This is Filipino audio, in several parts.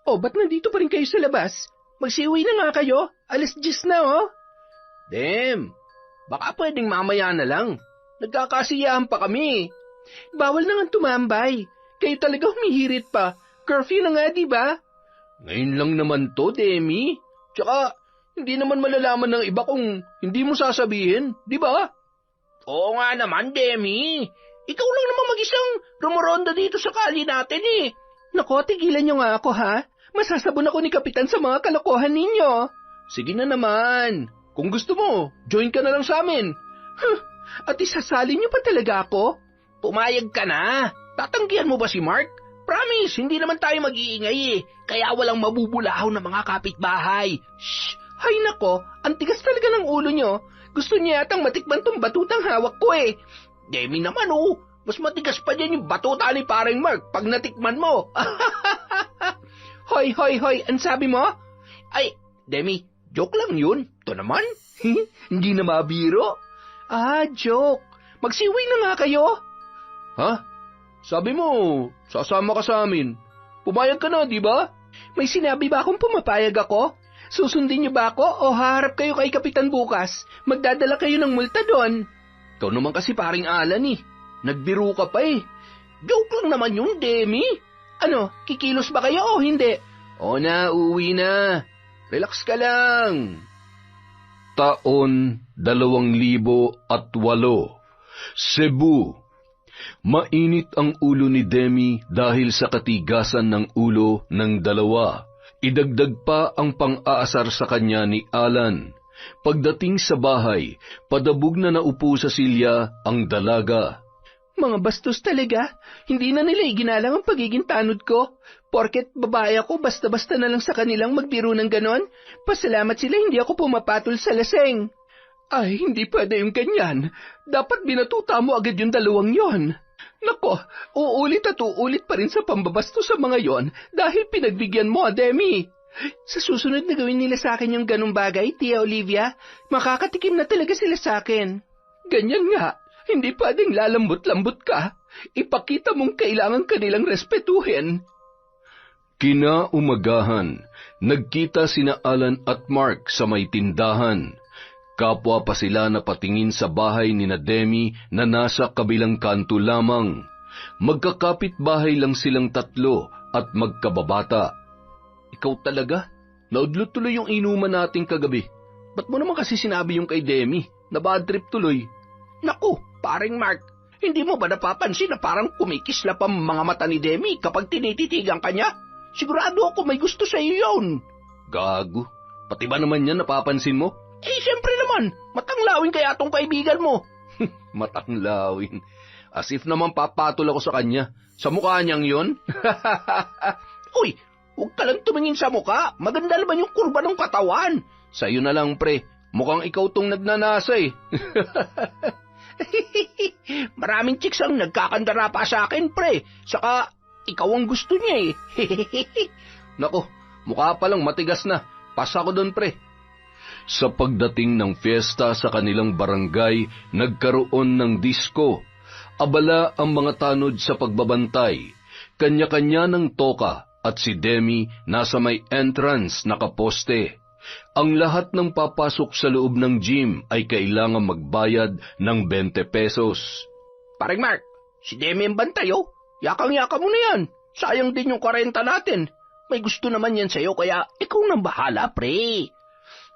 Oh, ba't nandito pa rin kayo sa labas? Magsiuwi na nga kayo. 10:00 na, oh. Dem, baka pwedeng mamaya na lang. Nagkakasiyahan pa kami. Bawal na nga tumambay. Kayo talaga humihirit pa. Curfew na nga, di ba? Ngayon lang naman to, Demi. Tsaka, hindi naman malalaman ng iba kung hindi mo sasabihin, di ba? Oo nga naman, Demi. Ikaw lang naman mag-isang rumoronda dito sa kali natin eh. Nako, tigilan nyo nga ako ha. Masasabon ako ni Kapitan sa mga kalokohan ninyo. Sige na naman. Kung gusto mo, join ka na lang sa amin. At isasali nyo pa talaga ako? Pumayag ka na. Tatanggihan mo ba si Mark? Promise, hindi naman tayo mag-iingay eh. Kaya walang mabubulahaw na mga kapitbahay. Shh! Hay nako, ang tigas talaga ng ulo nyo. Gusto niya yatang matikman tong batutang hawak ko eh. Demi naman oh, mas matigas pa dyan yung batuta ni paring Mark pag natikman mo. Hoy, ang sabi mo? Ay, Demi, joke lang yun. Ito naman. Hindi na mabiro. Joke. Magsiuwi na nga kayo. Ha? Sabi mo, sasama ka sa amin. Pumayag ka na, di ba? May sinabi ba akong pumapayag ako? Susundin niyo ba ako o haharap kayo kay Kapitan bukas? Magdadala kayo ng multa doon. Ikaw naman kasi paring Alan eh. Nagbiro ka pa eh. Joke lang naman yun, Demi. Ano, kikilos ba kayo o hindi? O na, uwi na. Relax ka lang. Taon 2008, Cebu. Mainit ang ulo ni Demi dahil sa katigasan ng ulo ng dalawa. Idagdag pa ang pang-aasar sa kanya ni Alan. Pagdating sa bahay, padabog na naupo sa silya ang dalaga. Mga bastos talaga. Hindi na nila iginalang ang pagiging tanod ko. Porket babae ako, basta-basta na lang sa kanilang magbiro ng ganon. Pasalamat sila hindi ako pumapatol sa laseng. Ay, hindi pwede yung ganyan. Dapat binatuta mo agad yung dalawang yon. Nako, uulit at uulit pa rin sa pambabasto sa mga yon dahil pinagbigyan mo, Demi. Sa susunod na gawin nila sa akin yung ganong bagay, Tia Olivia, makakatikim na talaga sila sa akin. Ganyan nga, hindi pwedeng lalambot-lambot ka. Ipakita mong kailangan kanilang respetuhin. Kinaumagahan, nagkita sina Alan at Mark sa may tindahan. Kapwa pa sila napatingin sa bahay ni Demi na nasa kabilang kanto lamang. Magkakapit-bahay lang silang tatlo at magkababata. Ikaw talaga? Naudlot tuloy yung inuman nating kagabi. Ba't mo naman kasi sinabi yung kay Demi na bad trip tuloy? Naku, paring Mark, hindi mo ba napapansin na parang kumikisla pa mga mata ni Demi kapag tinititigan ka niya? Sigurado ako may gusto sa iyo yun. Gago, pati ba naman yan napapansin mo? Eh, siyempre naman, matanglawin kaya tong kaibigan mo. Matanglawin. As if naman papatol ako sa kanya. Sa mukha niyang yun? Uy, huwag ka lang tumingin sa mukha. Maganda naman yung kurba ng katawan. Sa'yo na lang, pre. Mukhang ikaw tong nagnanasa eh. Maraming chicks ang nagkakandara pa sa akin, pre. Saka, ikaw ang gusto niya eh. Nako, mukha palang matigas na. Pasa ko doon, pre. Sa pagdating ng fiesta sa kanilang barangay, nagkaroon ng disco. Abala ang mga tanod sa pagbabantay. Kanya-kanya ng toka at si Demi nasa may entrance nakaposte. Ang lahat ng papasok sa loob ng gym ay kailangan magbayad ng 20 pesos. Paring Mark, si Demi ang bantay oh. Yakang-yaka mo na yan. Sayang din yung 40 natin. May gusto naman yan sa'yo kaya ikaw nang bahala, pre.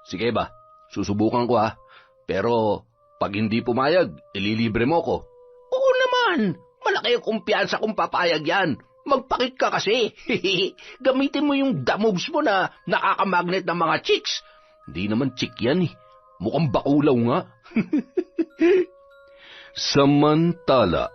Sige ba, susubukan ko ha. Pero pag hindi pumayag, ililibre mo ko. Oo naman, malaki ang kumpiyansa kung papayag yan. Magpakit ka kasi. Gamitin mo yung the moves mo na nakakamagnet ng mga chicks. Hindi naman chick yan eh. Mukhang bakulaw nga. Samantala,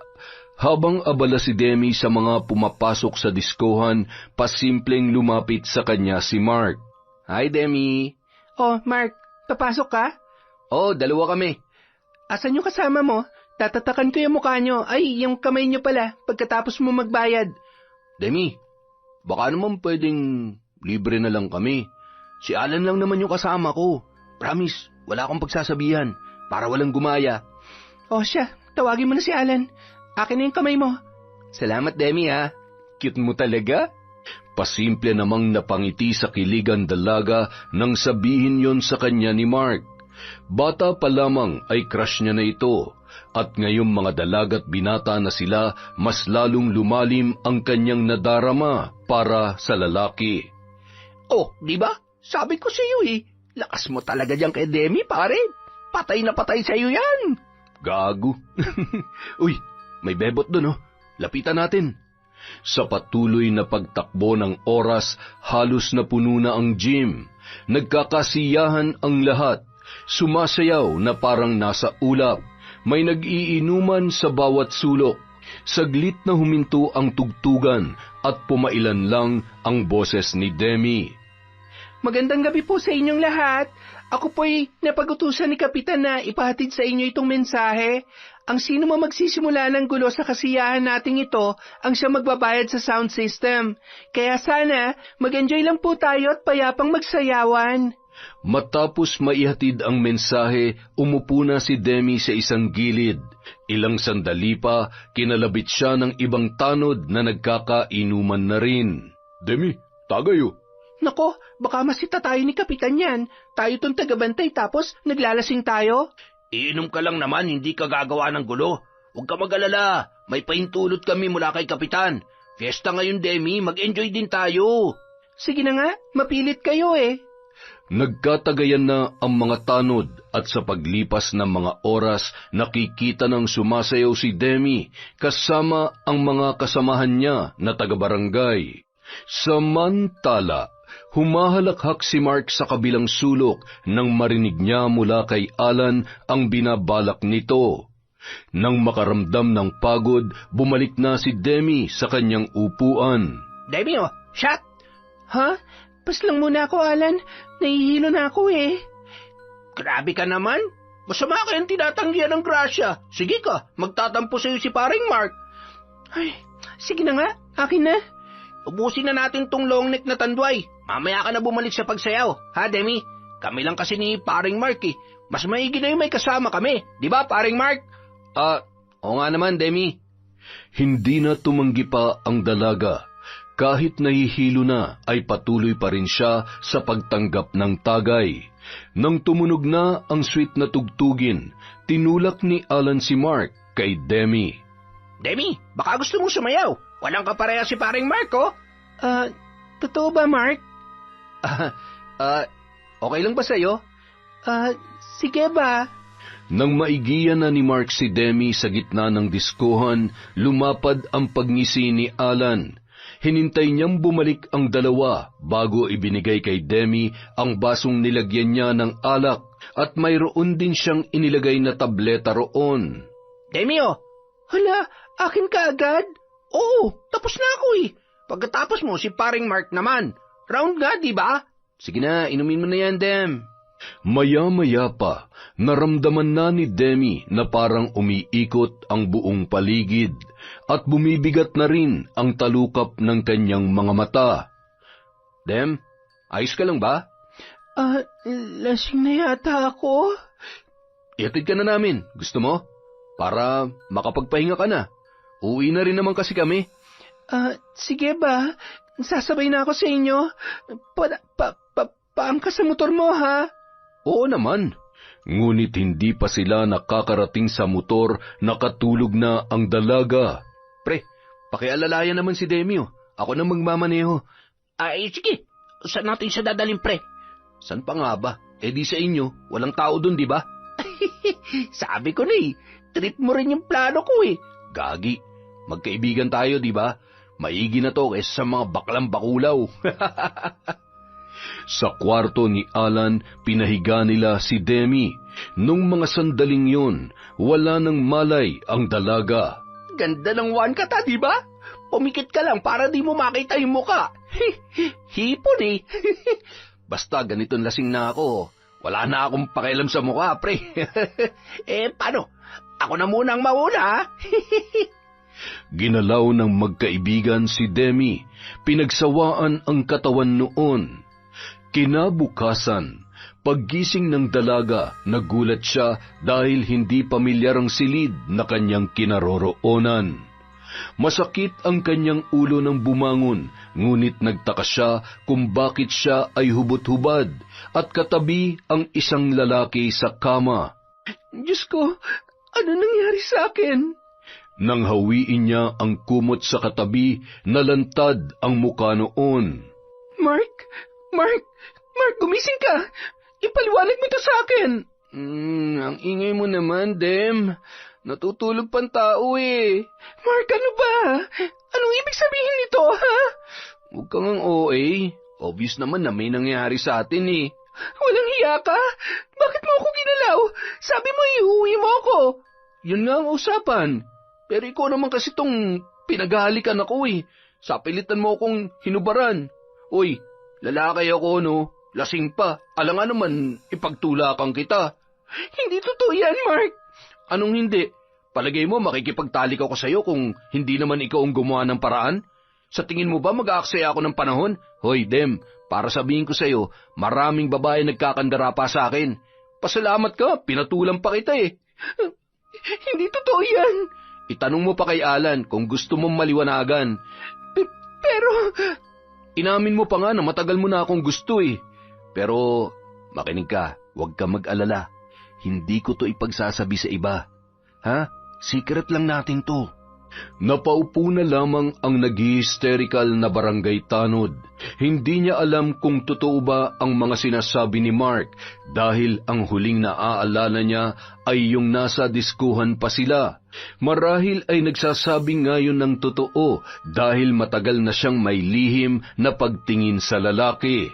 habang abala si Demi sa mga pumapasok sa diskohan, pasimpleng lumapit sa kanya si Mark. Hi, Demi. Oh, Mark, papasok ka? Oh, dalawa kami. Asan yung kasama mo? Tatatakan ko yung mukha nyo. Ay, yung kamay nyo pala, pagkatapos mo magbayad. Demi, baka naman pwedeng libre na lang kami. Si Alan lang naman yung kasama ko. Promise, wala akong pagsasabihan para walang gumaya. Oh, siya, tawagin mo na si Alan. Akin na yung kamay mo. Salamat, Demi ha. Cute mo talaga. Pasimple namang napangiti sa kilig ang dalaga nang sabihin yon sa kanya ni Mark. Bata pa lamang ay crush niya na ito, at ngayong mga dalaga't binata na sila, mas lalong lumalim ang kanyang nadarama para sa lalaki. Oh, di ba? Sabi ko sa iyo lakas mo talaga diyan kay Demi, pare. Patay na patay sa iyo yan. Gago. Uy, may bebot doon Lapitan natin. Sa patuloy na pagtakbo ng oras, halos na puno na ang gym. Nagkakasiyahan ang lahat. Sumasayaw na parang nasa ulap. May nag-iinuman sa bawat sulok. Saglit na huminto ang tugtugan at pumailan lang ang boses ni Demi. Magandang gabi po sa inyong lahat. Ako po'y napag-utusan ni Kapitan na ipahatid sa inyo itong mensahe. Ang sino mo magsisimula ng gulo sa kasiyahan nating ito, ang siyang magbabayad sa sound system. Kaya sana, mag-enjoy lang po tayo at payapang magsayawan. Matapos maihatid ang mensahe, umupo na si Demi sa isang gilid. Ilang sandali pa, kinalabit siya ng ibang tanod na nagkakainuman na rin. Demi, tagayo. Nako, baka masita tayo ni Kapitan yan. Tayo tong tagabantay tapos naglalasing tayo. Iinom ka lang naman, hindi ka gagawa ng gulo. Huwag ka mag-alala, may pahintulot kami mula kay Kapitan. Fiesta ngayon, Demi, mag-enjoy din tayo. Sige na nga, mapilit kayo Nagkatagayan na ang mga tanod at sa paglipas ng mga oras, nakikita ng sumasayaw si Demi kasama ang mga kasamahan niya na taga-barangay. Samantala, humahalakhak si Mark sa kabilang sulok nang marinig niya mula kay Alan ang binabalak nito. Nang makaramdam ng pagod, bumalik na si Demi sa kanyang upuan. Demi, shot! Ha? Pas lang muna ako, Alan. Nahihilo na ako Grabe ka naman. Masama kayang tinatanggihan ng grasya. Sige ka, magtatampo sa'yo si paring Mark. Ay, sige na nga, akin na. Ubusin na natin tong long neck na tandway. Mamaya ka na bumalik sa pagsayaw, ha, Demi? Kami lang kasi ni paring Mark Mas maigi na yung may kasama kami. Di ba, paring Mark? Oo nga naman, Demi. Hindi na tumanggi pa ang dalaga. Kahit nahihilo na, ay patuloy pa rin siya sa pagtanggap ng tagay. Nang tumunog na ang sweet na tugtugin, tinulak ni Alan si Mark kay Demi. Demi, baka gusto mong sumayaw. Walang kapareha si paring Mark, totoo ba, Mark? Okay lang ba sa'yo? Sige ba? Nang maigiyan na ni Mark si Demi sa gitna ng diskuhan, lumapad ang pagngisi ni Alan. Hinintay niyang bumalik ang dalawa bago ibinigay kay Demi ang basong nilagyan niya ng alak at mayroon din siyang inilagay na tableta roon. Demi, hala, akin ka agad? Oo, tapos na ako Pagkatapos mo si paring Mark naman. Round nga, di ba? Sige na, inumin mo na yan, Dem. Maya-maya pa, naramdaman na ni Demi na parang umiikot ang buong paligid at bumibigat na rin ang talukap ng kanyang mga mata. Dem, ayos ka lang ba? Lasing na yata ako. Ihatid ka na namin, gusto mo? Para makapagpahinga ka na. Uwi na rin naman kasi kami. Sige ba? Sasabay na ako sa inyo. Paangkas sa motor mo, ha? Oo naman. Ngunit hindi pa sila nakakarating sa motor, nakatulog na ang dalaga. Pre, pakialalayan naman si Demi. Ako na magmamaneho. Ay, sige. Saan natin siya dadalhin, pre? San pa nga ba? Di sa inyo. Walang tao dun, di ba? Sabi ko na trip mo rin yung plano ko Gagi. Magkaibigan tayo, di ba? Maigi na to kaysa sa mga baklang bakulaw. Sa kwarto ni Alan, pinahiga nila si Demi. Nung mga sandaling yun, wala nang malay ang dalaga. Ganda ng one kata, di ba? Pumikit ka lang para di mo makita yung muka. Hipon Basta ganitong lasing na ako. Wala na akong pakialam sa mukha, pre. Paano? Ako na muna ang mauna, Ginalaw ng magkaibigan si Demi. Pinagsawaan ang katawan noon. Kinabukasan, paggising ng dalaga, nagulat siya dahil hindi pamilyar ang silid na kanyang kinaroroonan. Masakit ang kanyang ulo nang bumangon, ngunit nagtaka siya kung bakit siya ay hubot-hubad at katabi ang isang lalaki sa kama. Diyos ko, ano nangyari sa akin? Nang hawiin niya ang kumot sa katabi, nalantad ang mukha noon. Mark, gumising ka! Ipaliwanag mo to sa akin! Ang ingay mo naman, Dem. Natutulog pang tao eh. Mark, ano ba? Anong ibig sabihin nito, ha? Huwag kang ang OA. Obvious naman na may nangyari sa atin eh. Walang hiya ka? Bakit mo ako ginalaw? Sabi mo iuwi mo ako. Yun nga ang usapan. Pero ikaw naman kasi tong pinaghahalikan ako eh. Sapilitan mo akong hinubaran. Uy, lalaki ako no. Lasing pa. Alangan naman ipagtulakan kita. Hindi totoo yan, Mark. Anong hindi? Palagay mo makikipagtalik ako sa'yo kung hindi naman ikaw ang gumawa ng paraan? Sa tingin mo ba mag-aaksaya ako ng panahon? Hoy, Dem, para sabihin ko sa'yo, maraming babae nagkakandara pa sa akin. Pasalamat ka, pinatulan pa kita eh. Hindi totoo yan. Itanong mo pa kay Alan kung gusto mong maliwanagan. Pero... Inamin mo pa nga na matagal mo na akong gusto eh. Pero, makinig ka, huwag ka mag-alala. Hindi ko to ipagsasabi sa iba. Ha? Secret lang natin to. Napaupo na lamang ang nag-hysterical na barangay tanod. Hindi niya alam kung totoo ba ang mga sinasabi ni Mark dahil ang huling naaalala niya ay yung nasa diskuhan pa sila. Marahil ay nagsasabi ngayon ng totoo dahil matagal na siyang may lihim na pagtingin sa lalaki.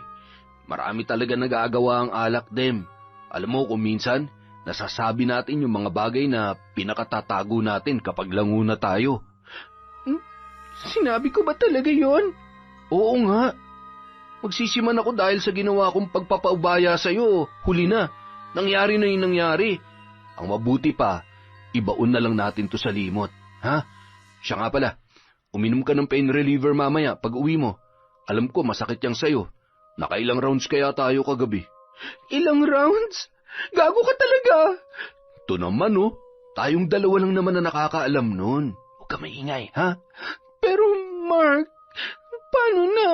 Marami talaga nag-aagawa ang alak, Dem. Alam mo kung minsan, nasasabi natin yung mga bagay na pinakatatago natin kapag lango na tayo. Sinabi ko ba talaga yon? Oo nga. Magsisiman ako dahil sa ginawa kong pagpapaubaya sa'yo. Huli na. Nangyari na yung nangyari. Ang mabuti pa, ibaon na lang natin to sa limot. Ha? Siya nga pala, uminom ka ng pain reliever mamaya pag uwi mo. Alam ko masakit yang sa'yo. Nakailang rounds kaya tayo kagabi? Ilang rounds? Gago ka talaga! Ito naman oh, tayong dalawa lang naman na nakakaalam nun. Huwag ka maingay, ha? Pero Mark, paano na?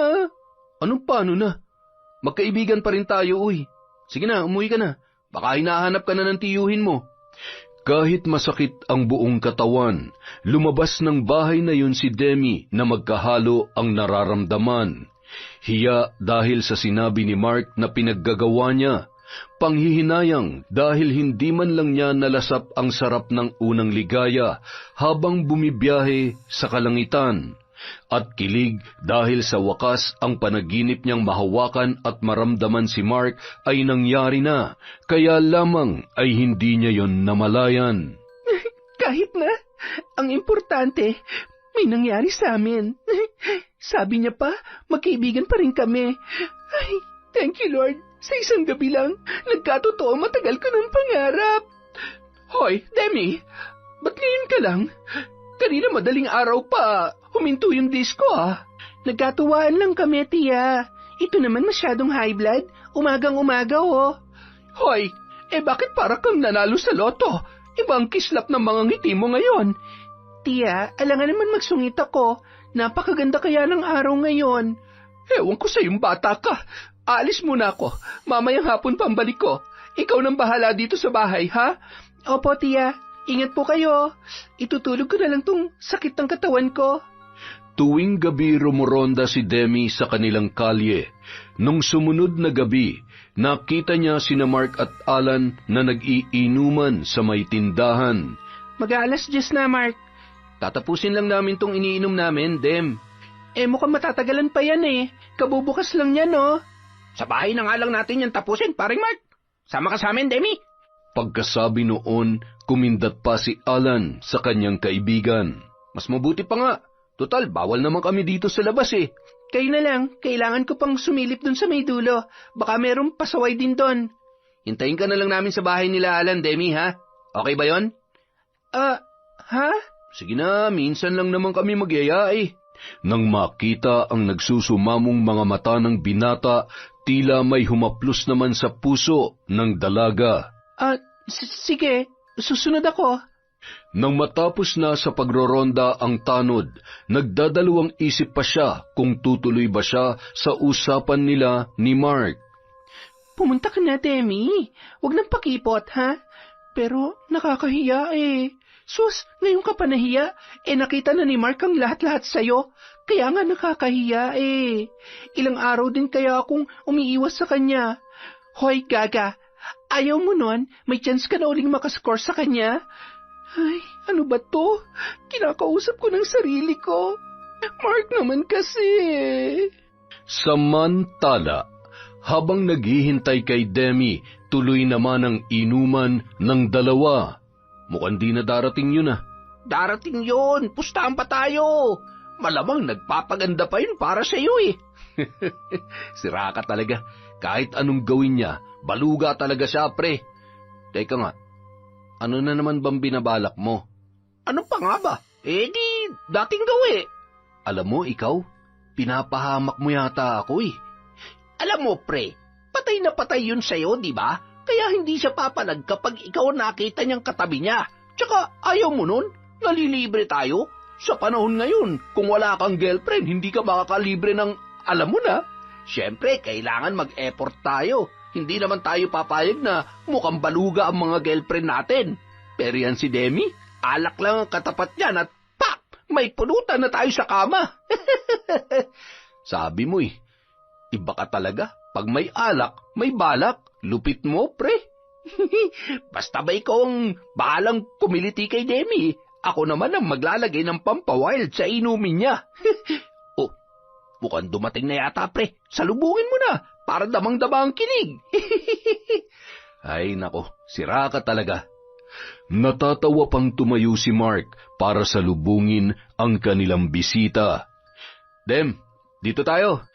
Anong paano na? Magkaibigan pa rin tayo, uy. Sige na, umuwi ka na. Baka hinahanap ka na ng tiyuhin mo. Kahit masakit ang buong katawan, lumabas ng bahay na yun si Demi na magkahalo ang nararamdaman. Hiya dahil sa sinabi ni Mark na pinaggagawa niya. Panghihinayang dahil hindi man lang niya nalasap ang sarap ng unang ligaya habang bumibiyahe sa kalangitan. At kilig dahil sa wakas ang panaginip niyang mahawakan at maramdaman si Mark ay nangyari na, kaya lamang ay hindi niya yon namalayan. Kahit na, ang importante, may nangyari sa amin. Sabi niya pa, magkaibigan pa rin kami. Ay, thank you Lord. Sa isang gabi lang, nagkatotoo matagal ko ng pangarap. Hoy, Demi, ba't ngayon ka lang? Kanina madaling araw pa, huminto yung disco ah. Nagkatuwaan lang kami, tiya. Ito naman masyadong high blood, umagang-umaga oh. Hoy, bakit para kang nanalo sa loto? Ibang kislap ng mga ngiti mo ngayon. Tiya, alangan naman magsungit ako. Napakaganda kaya ng araw ngayon. Ewan ko sa yung bata ka. Aalis muna ako. Mamayang hapon pambalik ko. Ikaw nang bahala dito sa bahay, ha? Opo, tiya. Ingat po kayo. Itutulog ko na lang tong sakit ng katawan ko. Tuwing gabi rumoronda si Demi sa kanilang kalye. Nung sumunod na gabi, nakita niya sina Mark at Alan na nag-iinuman sa may tindahan. Mag-aalas 10 na, Mark. Tatapusin lang namin tong iniinom namin, Dem. Mukhang matatagalan pa yan eh. Kabubukas lang yan, no? Sa bahay na nga lang natin yan tapusin, paring Mark. Sama ka sa amin, Demi. Pagkasabi noon, kumindat pa si Alan sa kanyang kaibigan. Mas mabuti pa nga. Total, bawal naman kami dito sa labas eh. Kayo na lang, kailangan ko pang sumilip dun sa may dulo. Baka merong pasaway din doon. Hintayin ka na lang namin sa bahay nila Alan, Demi, ha? Okay ba yon? Ha? Sige na, minsan lang naman kami magyaya eh. Nang makita ang nagsusumamong mga mata ng binata, tila may humaplos naman sa puso ng dalaga. Sige, susunod ako. Nang matapos na sa pagroronda ang tanod, nagdadalawang isip pa siya kung tutuloy ba siya sa usapan nila ni Mark. Pumunta ka na, Demi. Huwag nang pakipot, ha? Pero nakakahiya eh. Sus, ngayon ka pa nahiya. Nakita na ni Mark ang lahat-lahat sa'yo. Kaya nga nakakahiya eh. Ilang araw din kaya akong umiiwas sa kanya. Hoy, Gaga, ayaw mo nun? May chance ka na uling makascore sa kanya? Ay, ano ba to? Kinakausap ko ng sarili ko. Mark naman kasi. Samantala, habang naghihintay kay Demi, tuloy naman ang inuman ng dalawa. Mukhang di na darating yun ah. Darating yun. Pustahan pa tayo. Malamang nagpapaganda pa yun para sa iyo eh. Sira ka talaga. Kahit anong gawin niya, baluga talaga siya, pre. Teka nga, ano na naman bang binabalak mo? Ano pa nga ba? Di dating gawi. Alam mo, ikaw, pinapahamak mo yata ako eh. Alam mo, pre, patay na patay yun sa'yo, di ba? Kaya hindi siya papalag kapag ikaw nakita niyang katabi niya. Tsaka ayaw mo nun, nalilibre tayo. Sa panahon ngayon, kung wala kang girlfriend, hindi ka makakalibre ng, alam mo na. Siyempre, kailangan mag-effort tayo. Hindi naman tayo papayag na mukhang baluga ang mga girlfriend natin. Pero yan si Demi, alak lang ang katapat niyan at pak! May pulutan na tayo sa kama. Sabi mo eh, iba ka talaga. Pag may alak, may balak. Lupit mo, pre. Basta ba ikaw ang bahalang kumiliti kay Demi? Ako naman ang maglalagay ng pampawild sa inumin niya. Oh, mukhang dumating na yata, pre. Salubungin mo na, para damang-dama ang kilig. Ay nako, sira ka talaga. Natatawa pang tumayo si Mark para salubungin ang kanilang bisita. Dem, dito tayo.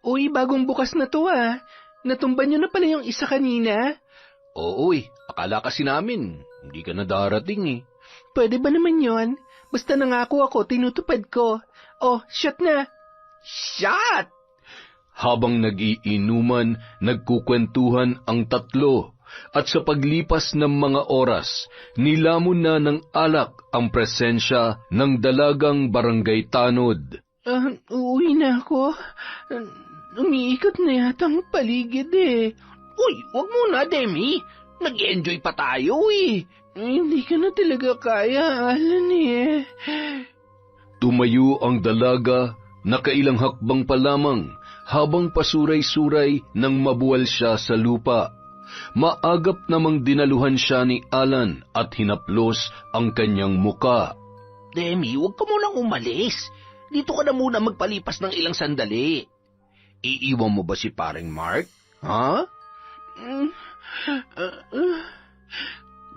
Uy, bagong bukas na to ah. Natumban niyo na pala yung isa kanina? Oo akala kasi namin, hindi ka na darating eh. Pwede ba naman yon? Basta nangako ako, tinutupad ko. Oh, shot na. Shot! Habang nag-iinuman, nagkukwentuhan ang tatlo. At sa paglipas ng mga oras, nilamon na ng alak ang presensya ng dalagang barangay tanod. Uwi na ako. Umiikot na yata ang paligid eh. Uy, wag muna, Demi. Nag-enjoy pa tayo eh. Hindi ka na talaga kaya, Alan eh. Tumayo ang dalaga, nakailang hakbang pa lamang, habang pasuray-suray nang mabuwal siya sa lupa. Maagap namang dinaluhan siya ni Alan at hinaplos ang kanyang muka. Demi, huwag ka munang umalis. Dito ka na muna magpalipas ng ilang sandali. Iiwan mo ba si paring Mark? Ha?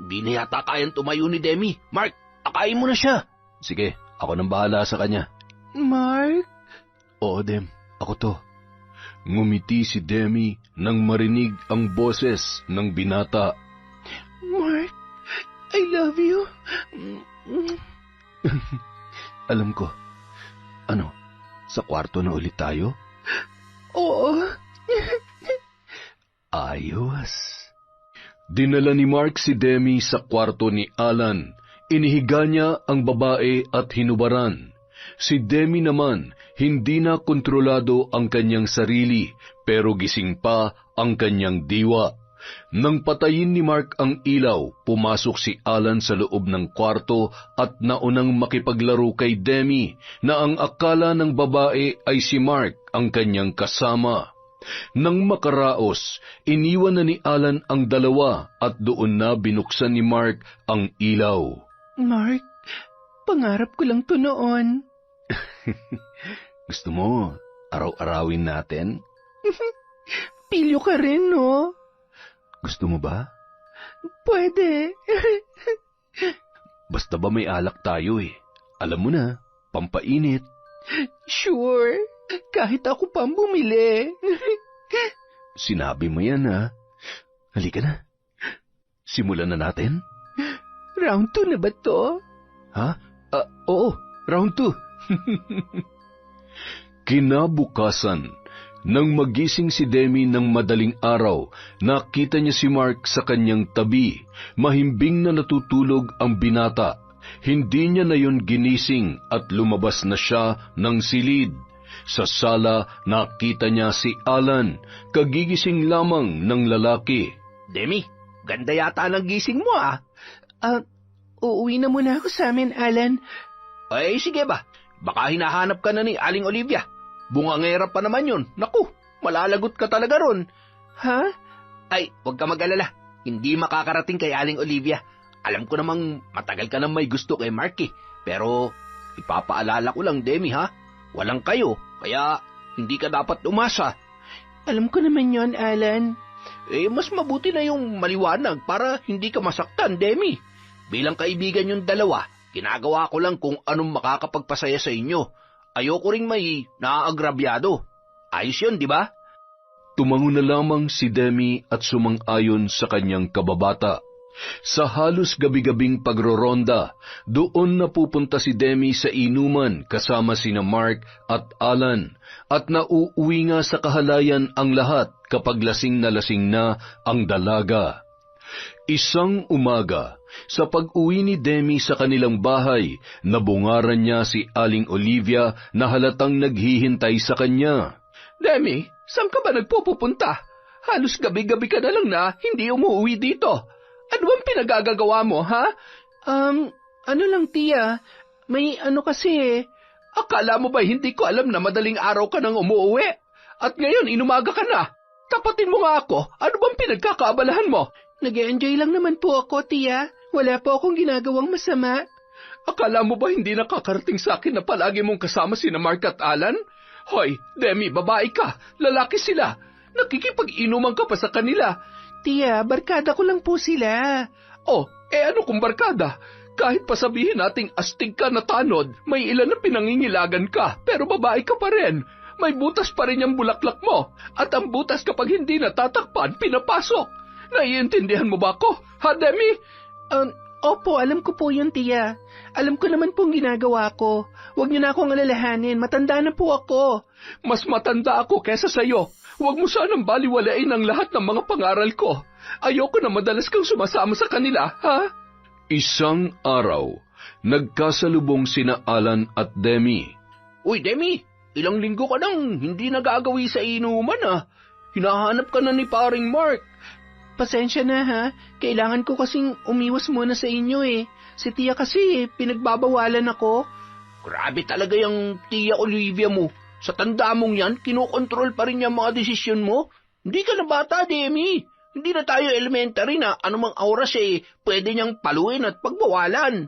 Di na yata kayang tumayo ni Demi. Mark, akain mo na siya. Sige, ako nang bahala sa kanya. Mark? Oo, Dem, ako to. Ngumiti si Demi nang marinig ang boses ng binata. Mark, I love you. Alam ko. Ano, sa kwarto na ulit tayo? Oo. Ayos. Dinala ni Mark si Demi sa kwarto ni Alan. Inihiga niya ang babae at hinubaran. Si Demi naman, hindi na kontrolado ang kanyang sarili, pero gising pa ang kanyang diwa. Nang patayin ni Mark ang ilaw, pumasok si Alan sa loob ng kwarto at naunang makipaglaro kay Demi na ang akala ng babae ay si Mark ang kanyang kasama. Nang makaraos, iniwan na ni Alan ang dalawa at doon na binuksan ni Mark ang ilaw. Mark, pangarap ko lang to noon. Gusto mo, araw-arawin natin? Pilyo ka rin, no? Gusto mo ba? Pwede. Basta ba may alak tayo eh. Alam mo na, pampainit. Sure, kahit ako pang bumili. Sinabi mo yan ha. Halika na. Simulan na natin? Round 2 na ba to? Ha? Oo, round 2. Kinabukasan, Nang magising si Demi ng madaling araw, nakita niya si Mark sa kanyang tabi. Mahimbing na natutulog ang binata. Hindi niya na yun ginising at lumabas na siya ng silid. Sa sala, nakita niya si Alan, kagigising lamang ng lalaki. Demi, ganda yata ng gising mo ah. Uuwi na muna ako sa amin, Alan. Ay sige ba, baka hinahanap ka na ni Aling Olivia. Bungangera pa naman yun. Naku, malalagot ka talaga ron. Ha? Ay, huwag ka mag-alala. Hindi makakarating kay Aling Olivia. Alam ko namang matagal ka nang may gusto kay Mark eh. Pero ipapaalala ko lang, Demi ha. Walang kayo, kaya hindi ka dapat umasa. Alam ko naman yon, Alan. Mas mabuti na yung maliwanag para hindi ka masaktan, Demi. Bilang kaibigan yung dalawa, ginagawa ko lang kung anong makakapagpasaya sa inyo. Ayoko ring may naaagrabyado. Ayos yun, di ba? Tumango na lamang si Demi at sumang-ayon sa kanyang kababata. Sa halos gabi-gabing pagroronda, doon napupunta si Demi sa inuman kasama sina Mark at Alan, at nauuwi nga sa kahalayan ang lahat kapag lasing na ang dalaga. Isang umaga, sa pag-uwi ni Demi sa kanilang bahay, nabungaran niya si Aling Olivia na halatang naghihintay sa kanya. Demi, saan ka ba nagpupunta? Halos gabi-gabi ka na lang na hindi umuwi dito. Ano bang pinagagagawa mo, ha? Ano lang, tiya. May ano kasi. Akala mo ba hindi ko alam na madaling araw ka nang umuwi? At ngayon, inumaga ka na. Tapatin mo nga ako. Ano bang pinagkakaabalahan mo? Nag-e-enjoy lang naman po ako, tiya. Wala po akong ginagawang masama. Akala mo ba hindi nakakarating sa akin na palagi mong kasama sina Mark at Alan? Hoy, Demi, babae ka. Lalaki sila. Nakikipag-inuman ka pa sa kanila. Tiya, barkada ko lang po sila. Oh, ano kung barkada? Kahit pa sabihin nating astig ka na tanod, may ilan na pinangingilagan ka, pero babae ka pa rin. May butas pa rin yung bulaklak mo. At ang butas kapag hindi natatakpan, pinapasok. Naiintindihan mo ba ako? Ha, Demi? Opo, alam ko po yun, tiya. Alam ko naman pong ginagawa ko. Huwag niyo na akong alalahanin, matanda na po ako. Mas matanda ako kesa sa'yo. Huwag mo sanang baliwalain ang lahat ng mga pangaral ko. Ayoko na madalas kang sumasama sa kanila, ha? Isang araw, nagkasalubong sina Alan at Demi. Uy, Demi, ilang linggo ka nang hindi nagagawi sa inuman ah. Hinahanap ka na ni paring Mark. Pasensya na ha, kailangan ko kasing umiwas muna sa inyo eh. Si tiya kasi pinagbabawalan ako. Grabe talaga yung tiya Olivia mo. Sa tanda mong yan, kinokontrol pa rin yung mga desisyon mo. Hindi ka na bata, Demi. Hindi na tayo elementary na anumang oras pwede niyang paluin at pagbawalan.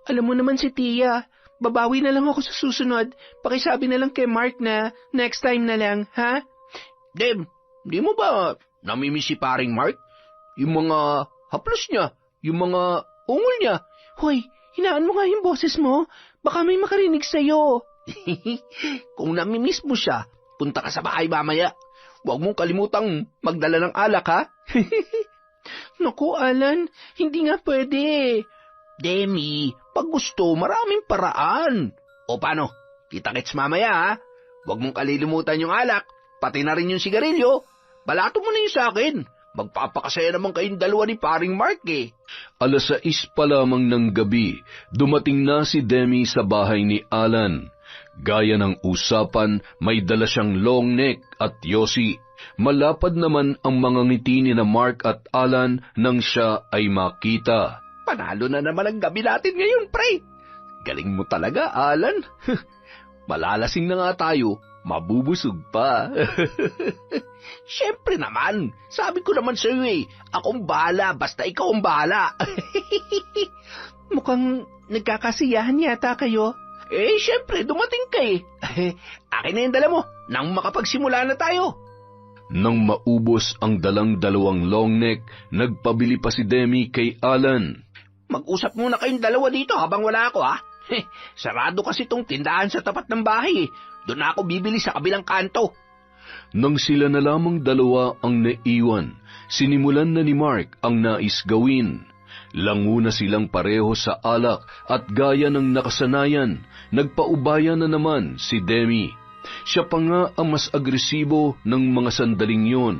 Alam mo naman si tiya, babawi na lang ako sa susunod. Pakisabi na lang kay Mark na next time na lang, ha? Dem, di mo ba namimiss si paring Mark? Yung mga haplos niya, yung mga ungol niya. Hoy, hinaan mo nga yung boses mo. Baka may makarinig sa'yo. Kung namimiss mo siya, punta ka sa bahay mamaya. Huwag mong kalimutang magdala ng alak, ha? Naku, Alan, hindi nga pwede. Demi, pag gusto, maraming paraan. O paano? Kita-kits mamaya, ha? Huwag mong kalilimutan yung alak, pati na rin yung sigarilyo. Balato mo na yung sa akin. Magpapakasaya naman kayong dalawa ni paring Mark eh. 6:00 pa lamang ng gabi, dumating na si Demi sa bahay ni Alan. Gaya ng usapan, may dala siyang long neck at yosi. Malapad naman ang mga ngiti ni na Mark at Alan nang siya ay makita. Panalo na naman ang gabi natin ngayon, pre. Galing mo talaga, Alan. Malalasing na nga tayo, mabubusog pa. Siyempre naman, sabi ko naman sa iyo akong bahala, basta ikaw ang bahala. Mukhang nagkakasiyahan yata kayo. Siyempre, dumating ka Akin na yung dala mo, nang makapagsimula na tayo. Nang maubos ang dalang 2 long neck, nagpabili pa si Demi kay Alan. Mag-usap muna kayong dalawa dito habang wala ako, ha? Sarado kasi tong tindahan sa tapat ng bahay. Doon ako bibili sa kabilang kanto. Nang sila na lamang 2 ang naiwan, sinimulan na ni Mark ang nais gawin. Languna silang pareho sa alak at gaya ng nakasanayan, nagpaubaya na naman si Demi. Siya pa nga ang mas agresibo ng mga sandaling yun.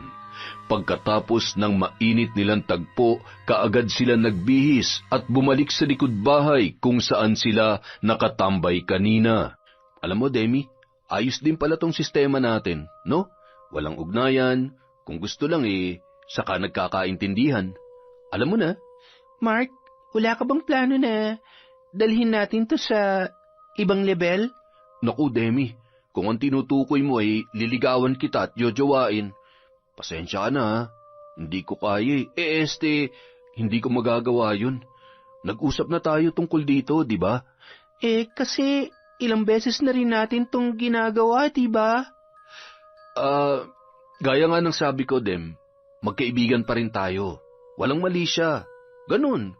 Pagkatapos ng mainit nilang tagpo, kaagad sila nagbihis at bumalik sa likod bahay kung saan sila nakatambay kanina. Alam mo, Demi, ayos din pala tong sistema natin, no? Walang ugnayan, kung gusto lang saka nagkakaintindihan. Alam mo na. Mark, wala ka bang plano na dalhin natin to sa ibang level? Naku, Demi, kung ang tinutukoy mo ay liligawan kita at jojowain, pasensya ka na ha. Hindi ko kaya hindi ko magagawa yun. Nag-usap na tayo tungkol dito, di ba? Kasi ilang beses na rin natin tong ginagawa, di ba? Gaya nga ng sabi ko, Dem, magkaibigan pa rin tayo. Walang mali siya. Ganun.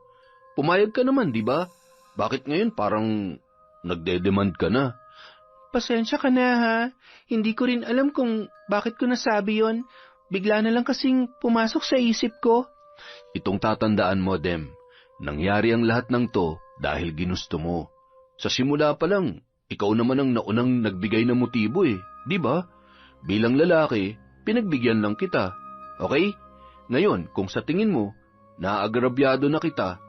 Pumayag ka naman, di ba? Bakit ngayon parang nagde-demand ka na? Pasensya ka na ha. Hindi ko rin alam kung bakit ko nasabi yon. Bigla na lang kasing pumasok sa isip ko. Itong tatandaan mo, Dem, nangyari ang lahat ng to dahil ginusto mo. Sa simula pa lang, ikaw naman ang naunang nagbigay ng motibo di ba? Bilang lalaki, pinagbigyan lang kita. Okay? Ngayon, kung sa tingin mo, naagrabyado na kita,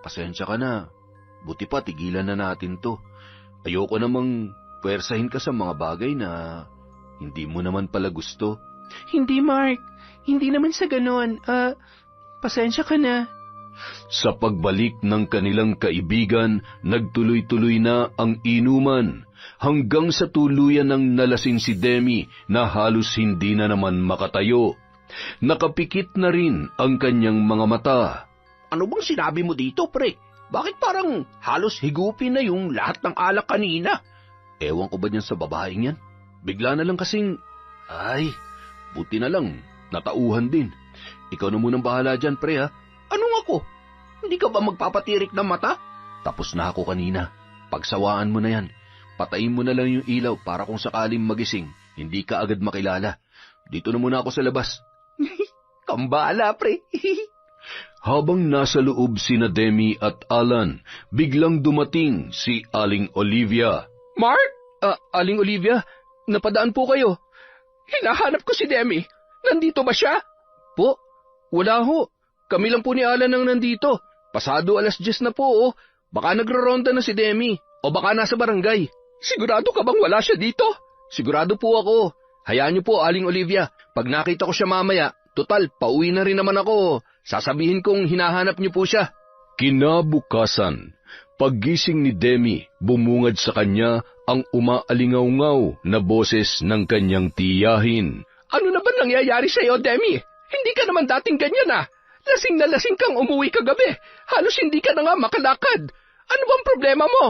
pasensya ka na. Buti pa, tigilan na natin to. Ayoko namang pwersahin ka sa mga bagay na hindi mo naman pala gusto. Hindi, Mark. Hindi naman sa ganon. Pasensya ka na. Sa pagbalik ng kanilang kaibigan, nagtuloy-tuloy na ang inuman, hanggang sa tuluyan ng nalasing si Demi na halos hindi na naman makatayo. Nakapikit na rin ang kanyang mga mata. Ano bang sinabi mo dito, pre? Bakit parang halos higupin na yung lahat ng alak kanina? Ewan ko ba niyan sa babaeng yan? Bigla na lang kasing, buti na lang, natauhan din. Ikaw na munang bahala dyan, pre ha. Anong ako? Hindi ka ba magpapatirik ng mata? Tapos na ako kanina. Pagsawaan mo na yan. Patayin mo na lang yung ilaw para kung sakaling magising, hindi ka agad makilala. Dito na muna ako sa labas. Kambala, pre. Habang nasa loob sina Demi at Alan, biglang dumating si Aling Olivia. Mark? Aling Olivia, napadaan po kayo. Hinahanap ko si Demi. Nandito ba siya? Po, wala ho. Kami lang po ni Alan ang nandito. Pasado 10:00 na po. Baka nagroronda na si Demi. O baka nasa barangay. Sigurado ka bang wala siya dito? Sigurado po ako. Hayaan niyo po, Aling Olivia. Pag nakita ko siya mamaya, total, pauwi na rin naman ako. Sasabihin kong hinahanap niyo po siya. Kinabukasan, paggising ni Demi, bumungad sa kanya ang umaalingaw-ngaw na boses ng kanyang tiyahin. Ano na ba nangyayari sa iyo, Demi? Hindi ka naman dating ganyan Lasing na lasing kang umuwi kagabi. Halos hindi ka na nga makalakad. Ano bang problema mo?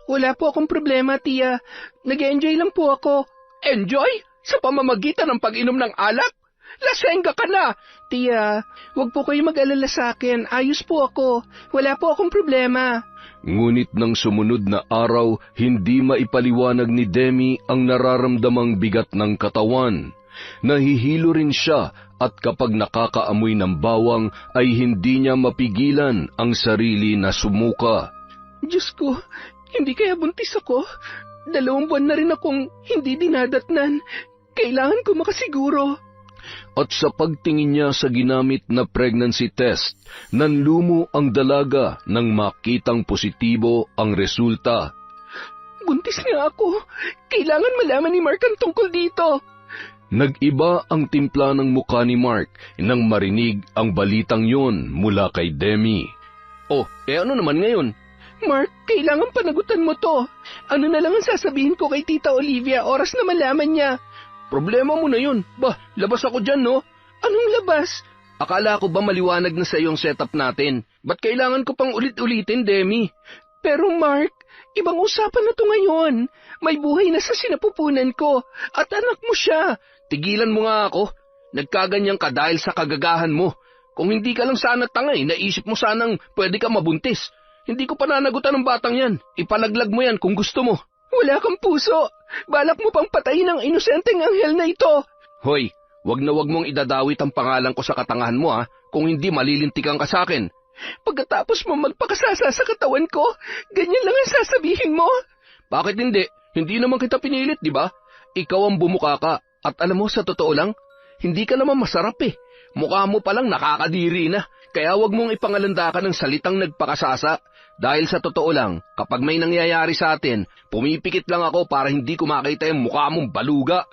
Wala po akong problema, tiya. Nag-enjoy lang po ako. Enjoy? Sa pamamagitan ng pag-inom ng alak? Lasengga ka na! Tiya, wag po kayo mag-alala sa akin. Ayos po ako. Wala po akong problema. Ngunit ng sumunod na araw, hindi maipaliwanag ni Demi ang nararamdamang bigat ng katawan. Nahihilo rin siya at kapag nakakaamoy ng bawang ay hindi niya mapigilan ang sarili na sumuka. Diyos ko, hindi kaya buntis ako? 2 buwan na rin akong hindi dinadatnan. Kailangan ko makasiguro. At sa pagtingin niya sa ginamit na pregnancy test, nanlumo ang dalaga nang makitang positibo ang resulta. Buntis nga ako. Kailangan malaman ni Mark ang tungkol dito. Nag-iba ang timpla ng mukha ni Mark nang marinig ang balitang yon mula kay Demi. Ano naman ngayon? Mark, kailangan panagutan mo to. Ano na lang ang sasabihin ko kay Tita Olivia oras na malaman niya? Problema mo na yun. Labas ako dyan, no? Anong labas? Akala ko ba maliwanag na sa iyo ang setup natin? Ba't kailangan ko pang ulit-ulitin, Demi? Pero Mark, ibang usapan na to ngayon. May buhay na sa sinapupunan ko at anak mo siya. Tigilan mo nga ako. Nagkaganyan ka dahil sa kagagahan mo. Kung hindi ka lang sana tangay, naisip mo sanang pwede ka mabuntis. Hindi ko pananagutan ng batang yan. Ipalaglag mo yan kung gusto mo. Wala kang puso. Balak mo pang patayin ang inosenteng anghel na ito. Hoy, wag na wag mong idadawit ang pangalan ko sa katangahan mo kung hindi malilintikan ka sa akin. Pagkatapos mo magpakasasa sa katawan ko, ganyan lang ang sasabihin mo? Bakit hindi? Hindi naman kita pinilit, di ba? Ikaw ang bumuka ka. At alam mo, sa totoo lang, hindi ka naman masarap eh. Mukha mo palang nakakadiri na. Kaya wag mong ipangalanda ka ng salitang nagpakasasa. Dahil sa totoo lang, kapag may nangyayari sa atin, pumipikit lang ako para hindi ko makita yung mukha mong baluga.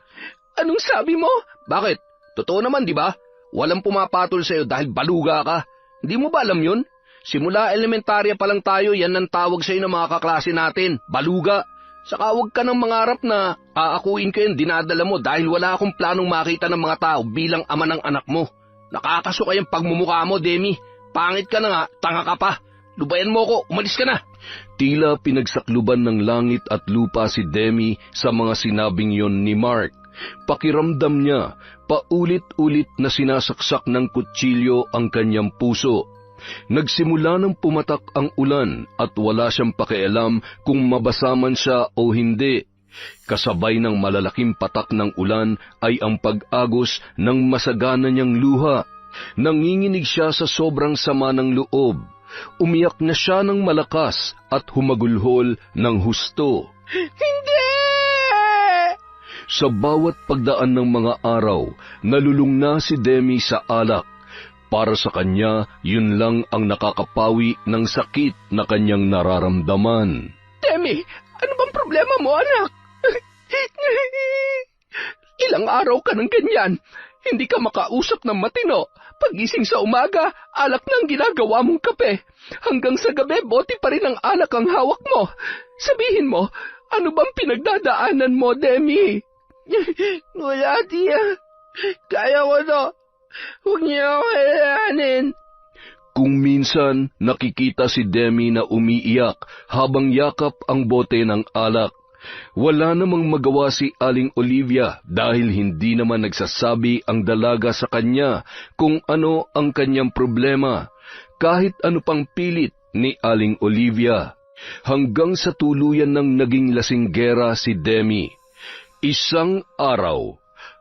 Anong sabi mo? Bakit? Totoo naman, di ba? Walang pumapatol sa'yo dahil baluga ka. Hindi mo ba alam yun? Simula elementarya pa lang tayo, yan ang tawag sa'yo ng mga kaklase natin, baluga. Saka huwag ka nang mangarap na aakuin ko yung dinadala mo dahil wala akong planong makita ng mga tao bilang ama ng anak mo. Nakakasuka yung pagmumukha mo, Demi. Pangit ka na nga, tanga ka pa. Lubayan mo ko, umalis ka na. Tila pinagsakluban ng langit at lupa si Demi sa mga sinabing yon ni Mark. Pakiramdam niya, paulit-ulit na sinasaksak ng kutsilyo ang kanyang puso. Nagsimula ng pumatak ang ulan at wala siyang pakialam kung mabasa man siya o hindi. Kasabay ng malalaking patak ng ulan ay ang pag-agos ng masagana niyang luha. Nanginginig siya sa sobrang sama ng loob. Umiyak na siya ng malakas at humagulhol ng husto. Hindi! Sa bawat pagdaan ng mga araw, nalulung na si Demi sa alak. Para sa kanya, yun lang ang nakakapawi ng sakit na kanyang nararamdaman. Demi, ano bang problema mo, anak? Ilang araw ka ng ganyan. Hindi ka makausap ng matino. Pagising sa umaga, alak na ang ginagawa mong kape. Hanggang sa gabi, bote pa rin ang alak ang hawak mo. Sabihin mo, ano bang pinagdadaanan mo, Demi? Wala, tiya. Kaya ko to. Huwag niyo ako kailanganin. Kung minsan, nakikita si Demi na umiiyak habang yakap ang bote ng alak. Wala namang magawa si Aling Olivia dahil hindi naman nagsasabi ang dalaga sa kanya kung ano ang kanyang problema, kahit ano pang pilit ni Aling Olivia. Hanggang sa tuluyan ng naging lasinggera si Demi. Isang araw,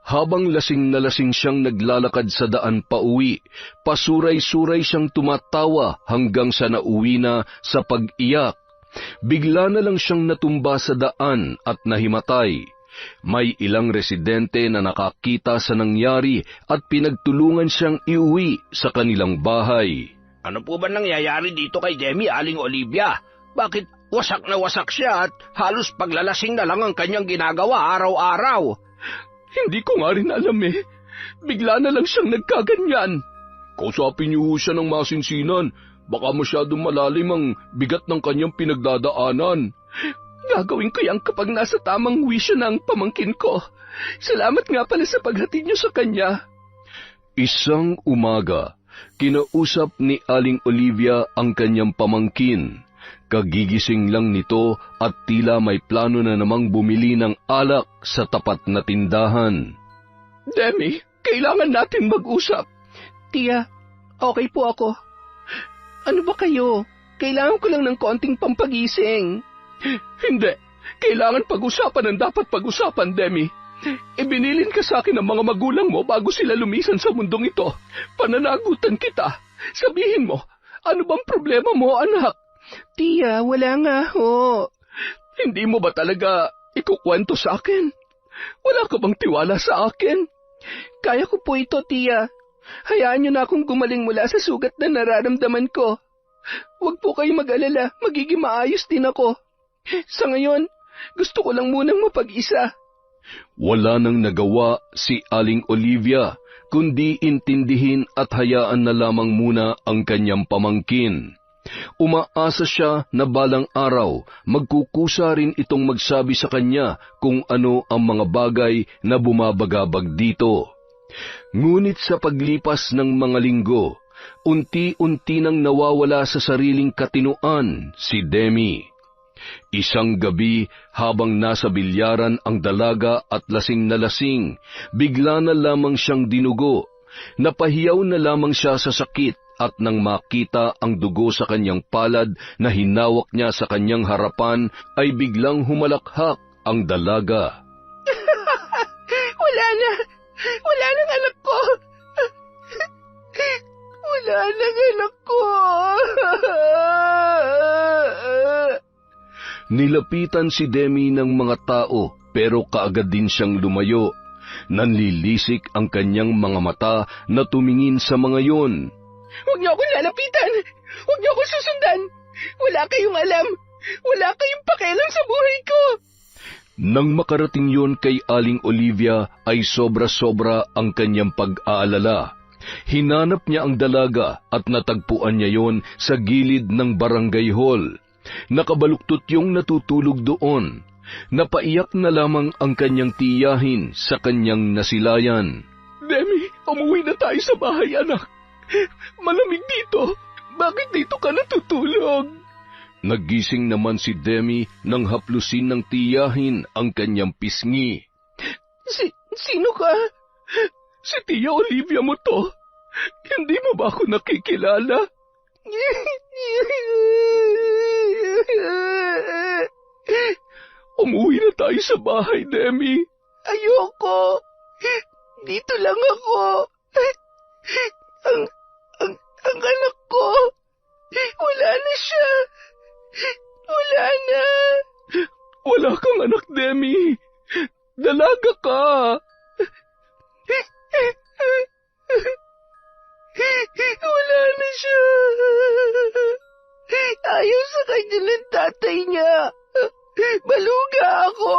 habang lasing na lasing siyang naglalakad sa daan pauwi, pasuray-suray siyang tumatawa hanggang sa nauwi na sa pag-iyak. Bigla na lang siyang natumba sa daan at nahimatay. May ilang residente na nakakita sa nangyari at pinagtulungan siyang iuwi sa kanilang bahay. Ano po ba nangyayari dito kay Demi, Aling Olivia? Bakit wasak na wasak siya at halos paglalasing na lang ang kanyang ginagawa araw-araw? Hindi ko nga rin alam eh. Bigla na lang siyang nagkaganyan. Kausapin niyo siya ng masinsinan. Baka masyadong malalim ang bigat ng kanyang pinagdadaanan. Gagawin ko yan kapag nasa tamang wisyo na ang pamangkin ko. Salamat nga pala sa paghatid niyo sa kanya. Isang umaga, kinausap ni Aling Olivia ang kanyang pamangkin. Kagigising lang nito at tila may plano na namang bumili ng alak sa tapat na tindahan. Demi, kailangan natin mag-usap. Tiya, okay po ako. Ano ba kayo? Kailangan ko lang ng konting pampagising. Hindi. Kailangan pag-usapan ang dapat pag-usapan, Demi. Ibinilin ka sa akin ng mga magulang mo bago sila lumisan sa mundong ito. Pananagutan kita. Sabihin mo, ano bang problema mo, anak? Tiya, wala nga ho. Hindi mo ba talaga ikukwento sa akin? Wala ka bang tiwala sa akin? Kaya ko po ito, tiya. Hayaan niyo na akong gumaling mula sa sugat na nararamdaman ko. Huwag po kayong mag-alala, magiging maayos din ako. Sa ngayon, gusto ko lang munang mapag-isa. Wala nang nagawa si Aling Olivia, kundi intindihin at hayaan na lamang muna ang kanyang pamangkin. Umaasa siya na balang araw, magkukusa rin itong magsabi sa kanya kung ano ang mga bagay na bumabagabag dito. Ngunit sa paglipas ng mga linggo, unti-unti nang nawawala sa sariling katinuan si Demi. Isang gabi habang nasa bilyaran ang dalaga at lasing na lasing, bigla na lamang siyang dinugo. Napahiyaw na lamang siya sa sakit at nang makita ang dugo sa kanyang palad na hinawak niya sa kanyang harapan ay biglang humalakhak ang dalaga. Wala na! Wala nang anak ko! Wala nang anak ko! Nilapitan si Demi ng mga tao pero kaagad din siyang lumayo. Nanlilisik ang kanyang mga mata na tumingin sa mga yon. Huwag niyo akong lalapitan! Huwag niyo akong susundan! Wala kayong alam! Wala kayong pakialam sa buhay ko! Nang makarating yon kay Aling Olivia ay sobra-sobra ang kanyang pag-aalala. Hinanap niya ang dalaga at natagpuan niya yon sa gilid ng barangay hall. Nakabaluktot yung natutulog doon. Napaiyak na lamang ang kanyang tiyahin sa kanyang nasilayan. Demi, umuwi na tayo sa bahay, anak. Malamig dito. Bakit dito ka natutulog? Nagising naman si Demi nang haplusin ng tiyahin ang kanyang pisngi. Sino ka? Si Tia Olivia mo to. Hindi mo ba ako nakikilala? Umuwi na tayo sa bahay, Demi. Ayoko. Dito lang ako. Ang anak ko. Wala na siya. Wala na. Wala kang anak, Demi. Dalaga ka. Wala na siya. Ayaw sa kanya ng tatay niya. Baluga ako.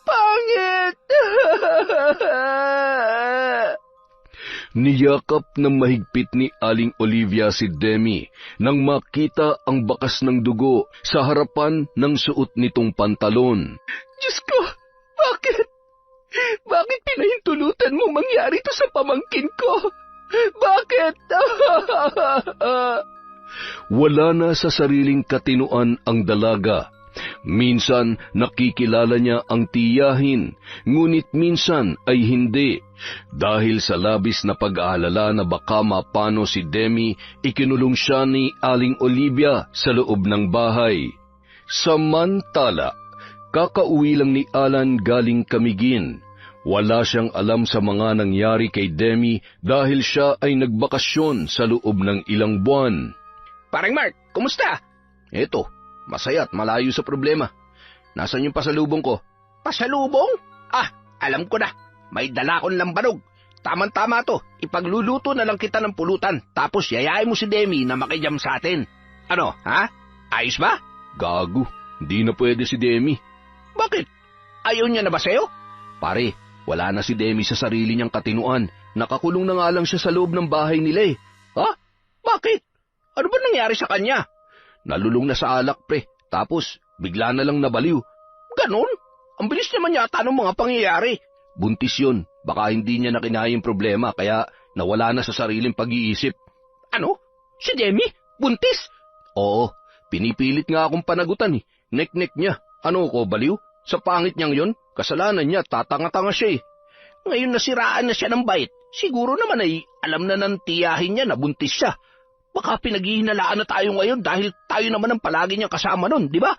Pangit. Niyakap ng mahigpit ni Aling Olivia si Demi nang makita ang bakas ng dugo sa harapan ng suot nitong pantalon. Diyos ko, bakit? Bakit pinahintulutan mo mangyari ito sa pamangkin ko? Bakit? Wala na sa sariling katinuan ang dalaga. Minsan nakikilala niya ang tiyahin, ngunit minsan ay hindi. Dahil sa labis na pag-aalala na baka mapano si Demi, ikinulong siya ni Aling Olivia sa loob ng bahay. Samantala, kakauwi lang ni Alan galing Camiguin. Wala siyang alam sa mga nangyari kay Demi dahil siya ay nagbakasyon sa loob ng ilang buwan. Parang Mark, kumusta? Eto, masaya at malayo sa problema. Nasaan yung pasalubong ko? Pasalubong? Alam ko na. May dala akong lambanog. Tama-tama to. Ipagluluto na lang kita ng pulutan. Tapos yayain mo si Demi na makijam sa atin. Ano, ha? Ayos ba? Gago, hindi na pwede si Demi. Bakit? Ayaw niya na ba sa'yo? Pare, wala na si Demi sa sarili niyang katinuan. Nakakulong na nga lang siya sa loob ng bahay nila eh. Ha? Bakit? Ano ba nangyari sa kanya? Nalulong na sa alak, pre. Tapos, bigla na lang nabaliw. Ganon? Ang bilis naman yata ng mga pangyayari. Buntis yun. Baka hindi niya nakinaya yung problema, kaya nawala na sa sariling pag-iisip. Ano? Si Demi? Buntis? Oo, pinipilit nga akong panagutan eh. Nek-nek niya. Ano ko, baliw? Sa pangit niyang yun, kasalanan niya, tatanga-tanga siya eh. Ngayon nasiraan na siya ng bait. Siguro naman ay alam na ng tiyahin niya na buntis siya. Baka pinaghihinalaan na tayo ngayon dahil tayo naman ang palagi niyang kasama nun, di ba?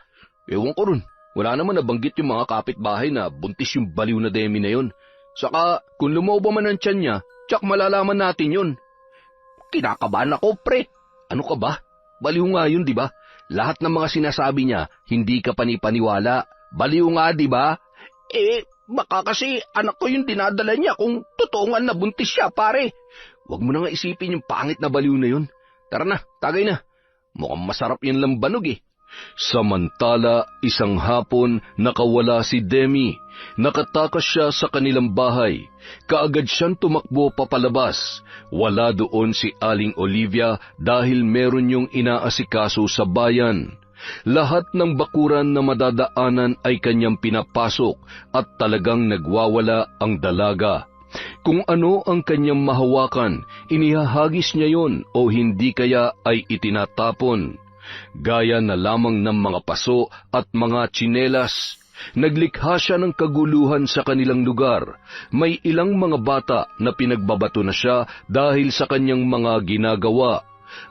Ewan ko rin. Wala naman nabanggit yung mga kapitbahay na buntis yung baliw na Demi na yun. Saka, kung lumobo man ang tiyan niya, tsak malalaman natin yun. Kinakabahan ako, pre. Ano ka ba? Baliw nga yun, di ba? Lahat ng mga sinasabi niya, hindi ka panipaniwala. Baliw nga, di ba? Baka kasi anak ko yung dinadala niya kung totoo nga na buntis siya, pare. Huwag mo na nga isipin yung pangit na baliw na yun. Tara na, tagay na. Mukhang masarap yung lambanog eh. Samantala, isang hapon, nakawala si Demi. Nakatakas siya sa kanilang bahay. Kaagad siyang tumakbo papalabas. Wala doon si Aling Olivia dahil meron yung inaasikaso sa bayan. Lahat ng bakuran na madadaanan ay kanyang pinapasok at talagang nagwawala ang dalaga. Kung ano ang kanyang mahawakan, inihahagis niya yon o hindi kaya ay itinatapon. Gaya na lamang ng mga paso at mga tsinelas. Naglikha siya ng kaguluhan sa kanilang lugar. May ilang mga bata na pinagbabato na siya dahil sa kanyang mga ginagawa.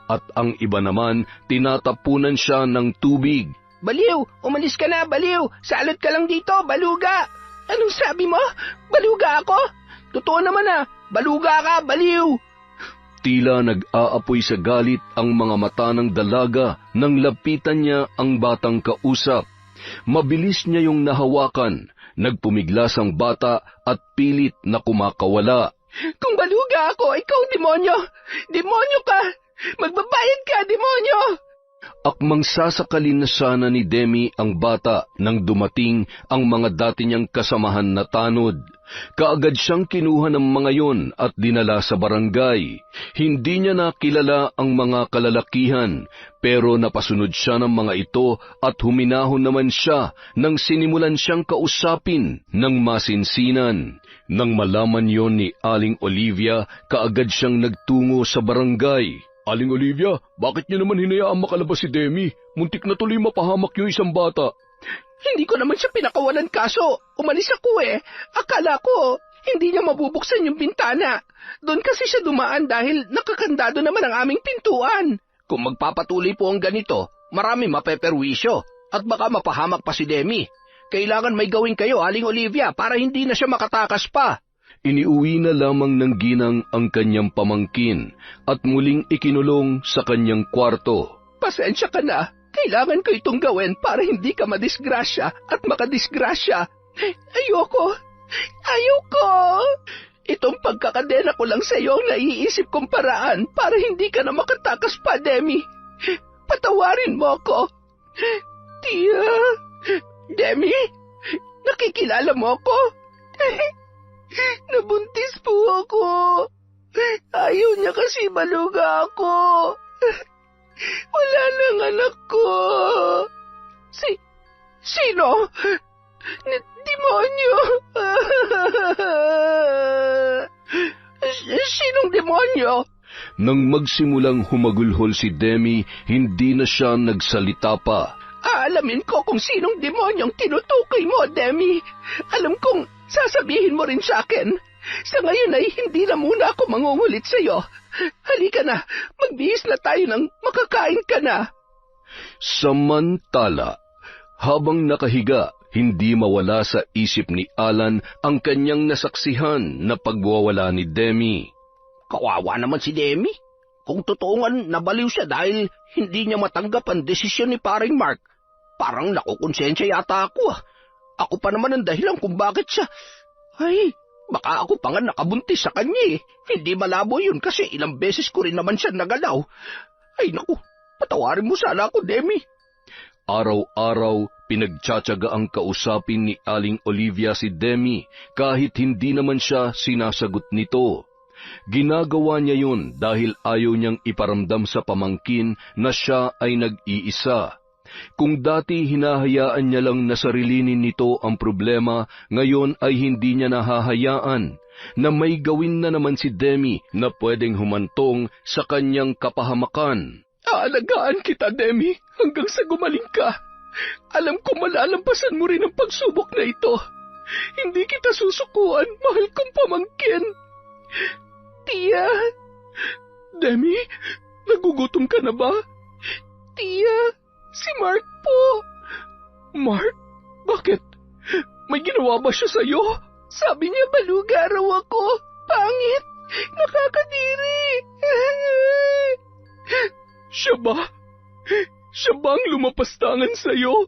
At ang iba naman, tinatapunan siya ng tubig. Baliw! Umalis ka na, baliw! Salot ka lang dito, baluga! Anong sabi mo? Baluga ako? Totoo naman baluga ka, baliw! Tila nag-aapoy sa galit ang mga mata ng dalaga nang lapitan niya ang batang kausap. Mabilis niya yung nahawakan, nagpumiglas ang bata at pilit na kumakawala. Kung baluga ako, ikaw demonyo! Demonyo ka! Magbabayad ka, demonyo! Akmang sasakalin na sana ni Demi ang bata nang dumating ang mga dati niyang kasamahan na tanod. Kaagad siyang kinuha ng mga yon at dinala sa barangay. Hindi niya nakilala ang mga kalalakihan, pero napasunod siya ng mga ito at huminahon naman siya nang sinimulan siyang kausapin ng masinsinan. Nang malaman yon ni Aling Olivia, kaagad siyang nagtungo sa barangay. Aling Olivia, bakit niyo naman hinayaan makalabas si Demi? Muntik na tuloy mapahamak yung isang bata. Hindi ko naman siya pinakawalan kaso. Umalis ako eh. Akala ko, hindi niya mabubuksan yung bintana. Doon kasi siya dumaan dahil nakakandado naman ang aming pintuan. Kung magpapatuloy po ang ganito, marami mapeperwisyo at baka mapahamak pa si Demi. Kailangan may gawin kayo, Aling Olivia, para hindi na siya makatakas pa. Iniuwi na lamang ng ginang ang kanyang pamangkin at muling ikinulong sa kanyang kwarto. Pasensya ka na. Kailangan ko itong gawin para hindi ka madisgrasya at makadisgrasya. Ayoko. Itong pagkakadena ko lang sa iyo ang naiisip kong paraan para hindi ka na makatakas pa, Demi. Patawarin mo ako. Tia. Demi, nakikilala mo ako? Nabuntis po ako. Ayaw niya kasi baluga ako. Wala nang anak ko. Sino? Demonyo. Sinong demonyo? Nang magsimulang humagulhol si Demi, hindi na siya nagsalita pa. Aalamin ko kung sinong demonyong tinutukoy mo, Demi. Alam kong sasabihin mo rin sa akin. Sa ngayon ay hindi na muna ako mangungulit sa iyo. Halika na, magbihis na tayo nang makakain ka na. Samantala, habang nakahiga, hindi mawala sa isip ni Alan ang kanyang nasaksihan na pagwawala ni Demi. Kawawa naman si Demi. Kung totoo nga nabaliw siya dahil hindi niya matanggap ang desisyon ni paring Mark, parang nakukonsensya yata ako. Ako pa naman ang dahilan kung bakit siya. Ay, baka ako pa nga nakabuntis sa kanya eh. Hindi malabo yun kasi ilang beses ko rin naman siya nagalaw. Ay naku, patawarin mo sana ako, Demi. Araw-araw, pinagtsatsaga ang kausapin ni Aling Olivia si Demi kahit hindi naman siya sinasagot nito. Ginagawa niya yun dahil ayaw niyang iparamdam sa pamangkin na siya ay nag-iisa. Kung dati hinahayaan niya lang na sarilinin nito ang problema, ngayon ay hindi niya nahahayaan na may gawin na naman si Demi na pwedeng humantong sa kanyang kapahamakan. Aalagaan kita, Demi, hanggang sa gumaling ka. Alam ko malalampasan mo rin ang pagsubok na ito. Hindi kita susukuan, mahal kong pamangkin. Tia! Demi, nagugutom ka na ba? Tia! Si Mark po. Mark? Bakit? May ginawa ba siya sa'yo? Sabi niya baluga raw ako. Pangit. Nakakadiri. Siya ba? Siya ba ang lumapastangan sa'yo?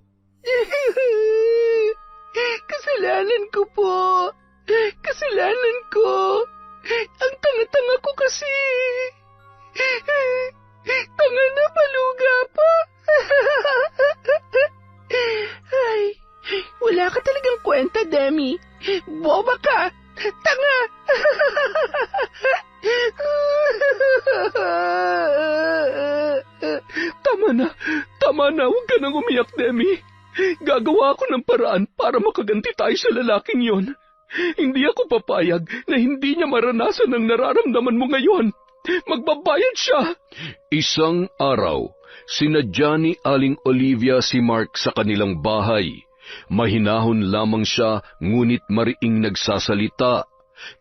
Kasalanan ko po. Kasalanan ko. Ang tanga-tanga ko kasi. Tanga na baluga pa. Ay, wala ka talagang kwenta, Demi. Boba ka. Tanga. Tama na, huwag ka nang umiyak, Demi. Gagawa ako ng paraan para makaganti tayo sa lalaking yon. Hindi ako papayag na hindi niya maranasan ang nararamdaman mo ngayon. Magbabayad siya. Isang araw, sinadya ni Aling Olivia si Mark sa kanilang bahay. Mahinahon lamang siya, ngunit mariing nagsasalita.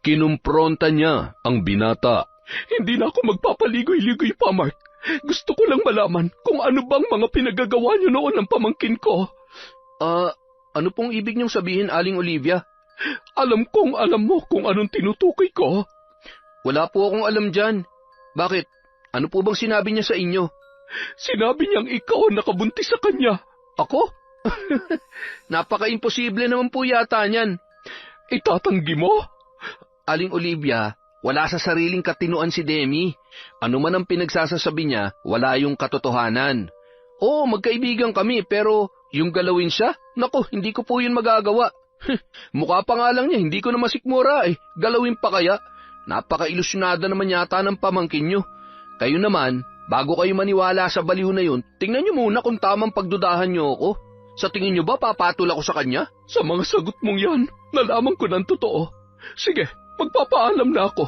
Kinumpronta niya ang binata. Hindi na ako magpapaligoy-ligoy pa, Mark. Gusto ko lang malaman kung ano bang mga pinagagawa niyo noon ng pamangkin ko. Ano pong ibig niyong sabihin, Aling Olivia? Alam kong alam mo kung anong tinutukoy ko. Wala po akong alam dyan. Bakit? Ano po bang sinabi niya sa inyo? Sinabi niyang ikaw ang nakabuntis sa kanya. Ako? Napaka-imposible naman po yata niyan. Itatanggi mo? Aling Olivia, wala sa sariling katinuan si Demi. Ano man ang pinagsasasabi niya, wala yung katotohanan. Oo, magkaibigan kami, pero yung galawin siya, naku, hindi ko po yun magagawa. Mukha pa nga lang niya, hindi ko na masikmura eh. Galawin pa kaya? Napaka-ilusyonada naman yata ng pamangkin niyo. Kayo naman, bago kayo maniwala sa baliw na yun, tingnan niyo muna kung tamang pagdudahan niyo ako. Sa tingin niyo ba papatol ako sa kanya? Sa mga sagot mong yan, nalaman ko ng totoo. Sige, magpapaalam na ako.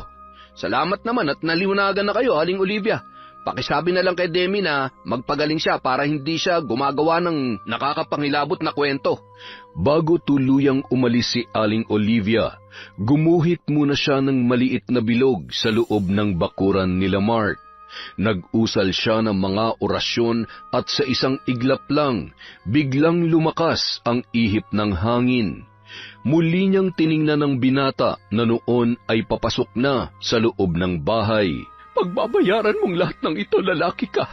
Salamat naman at naliwanagan na kayo, Aling Olivia. Pakisabi na lang kay Demi na magpagaling siya para hindi siya gumagawa ng nakakapangilabot na kwento. Bago tuluyang umalis si Aling Olivia, gumuhit muna siya ng maliit na bilog sa loob ng bakuran nila Mark. Nag-usal siya ng mga orasyon at sa isang iglap lang, biglang lumakas ang ihip ng hangin. Muli niyang tiningnan ng binata na noon ay papasok na sa loob ng bahay. Pagbabayaran mong lahat ng ito, lalaki ka.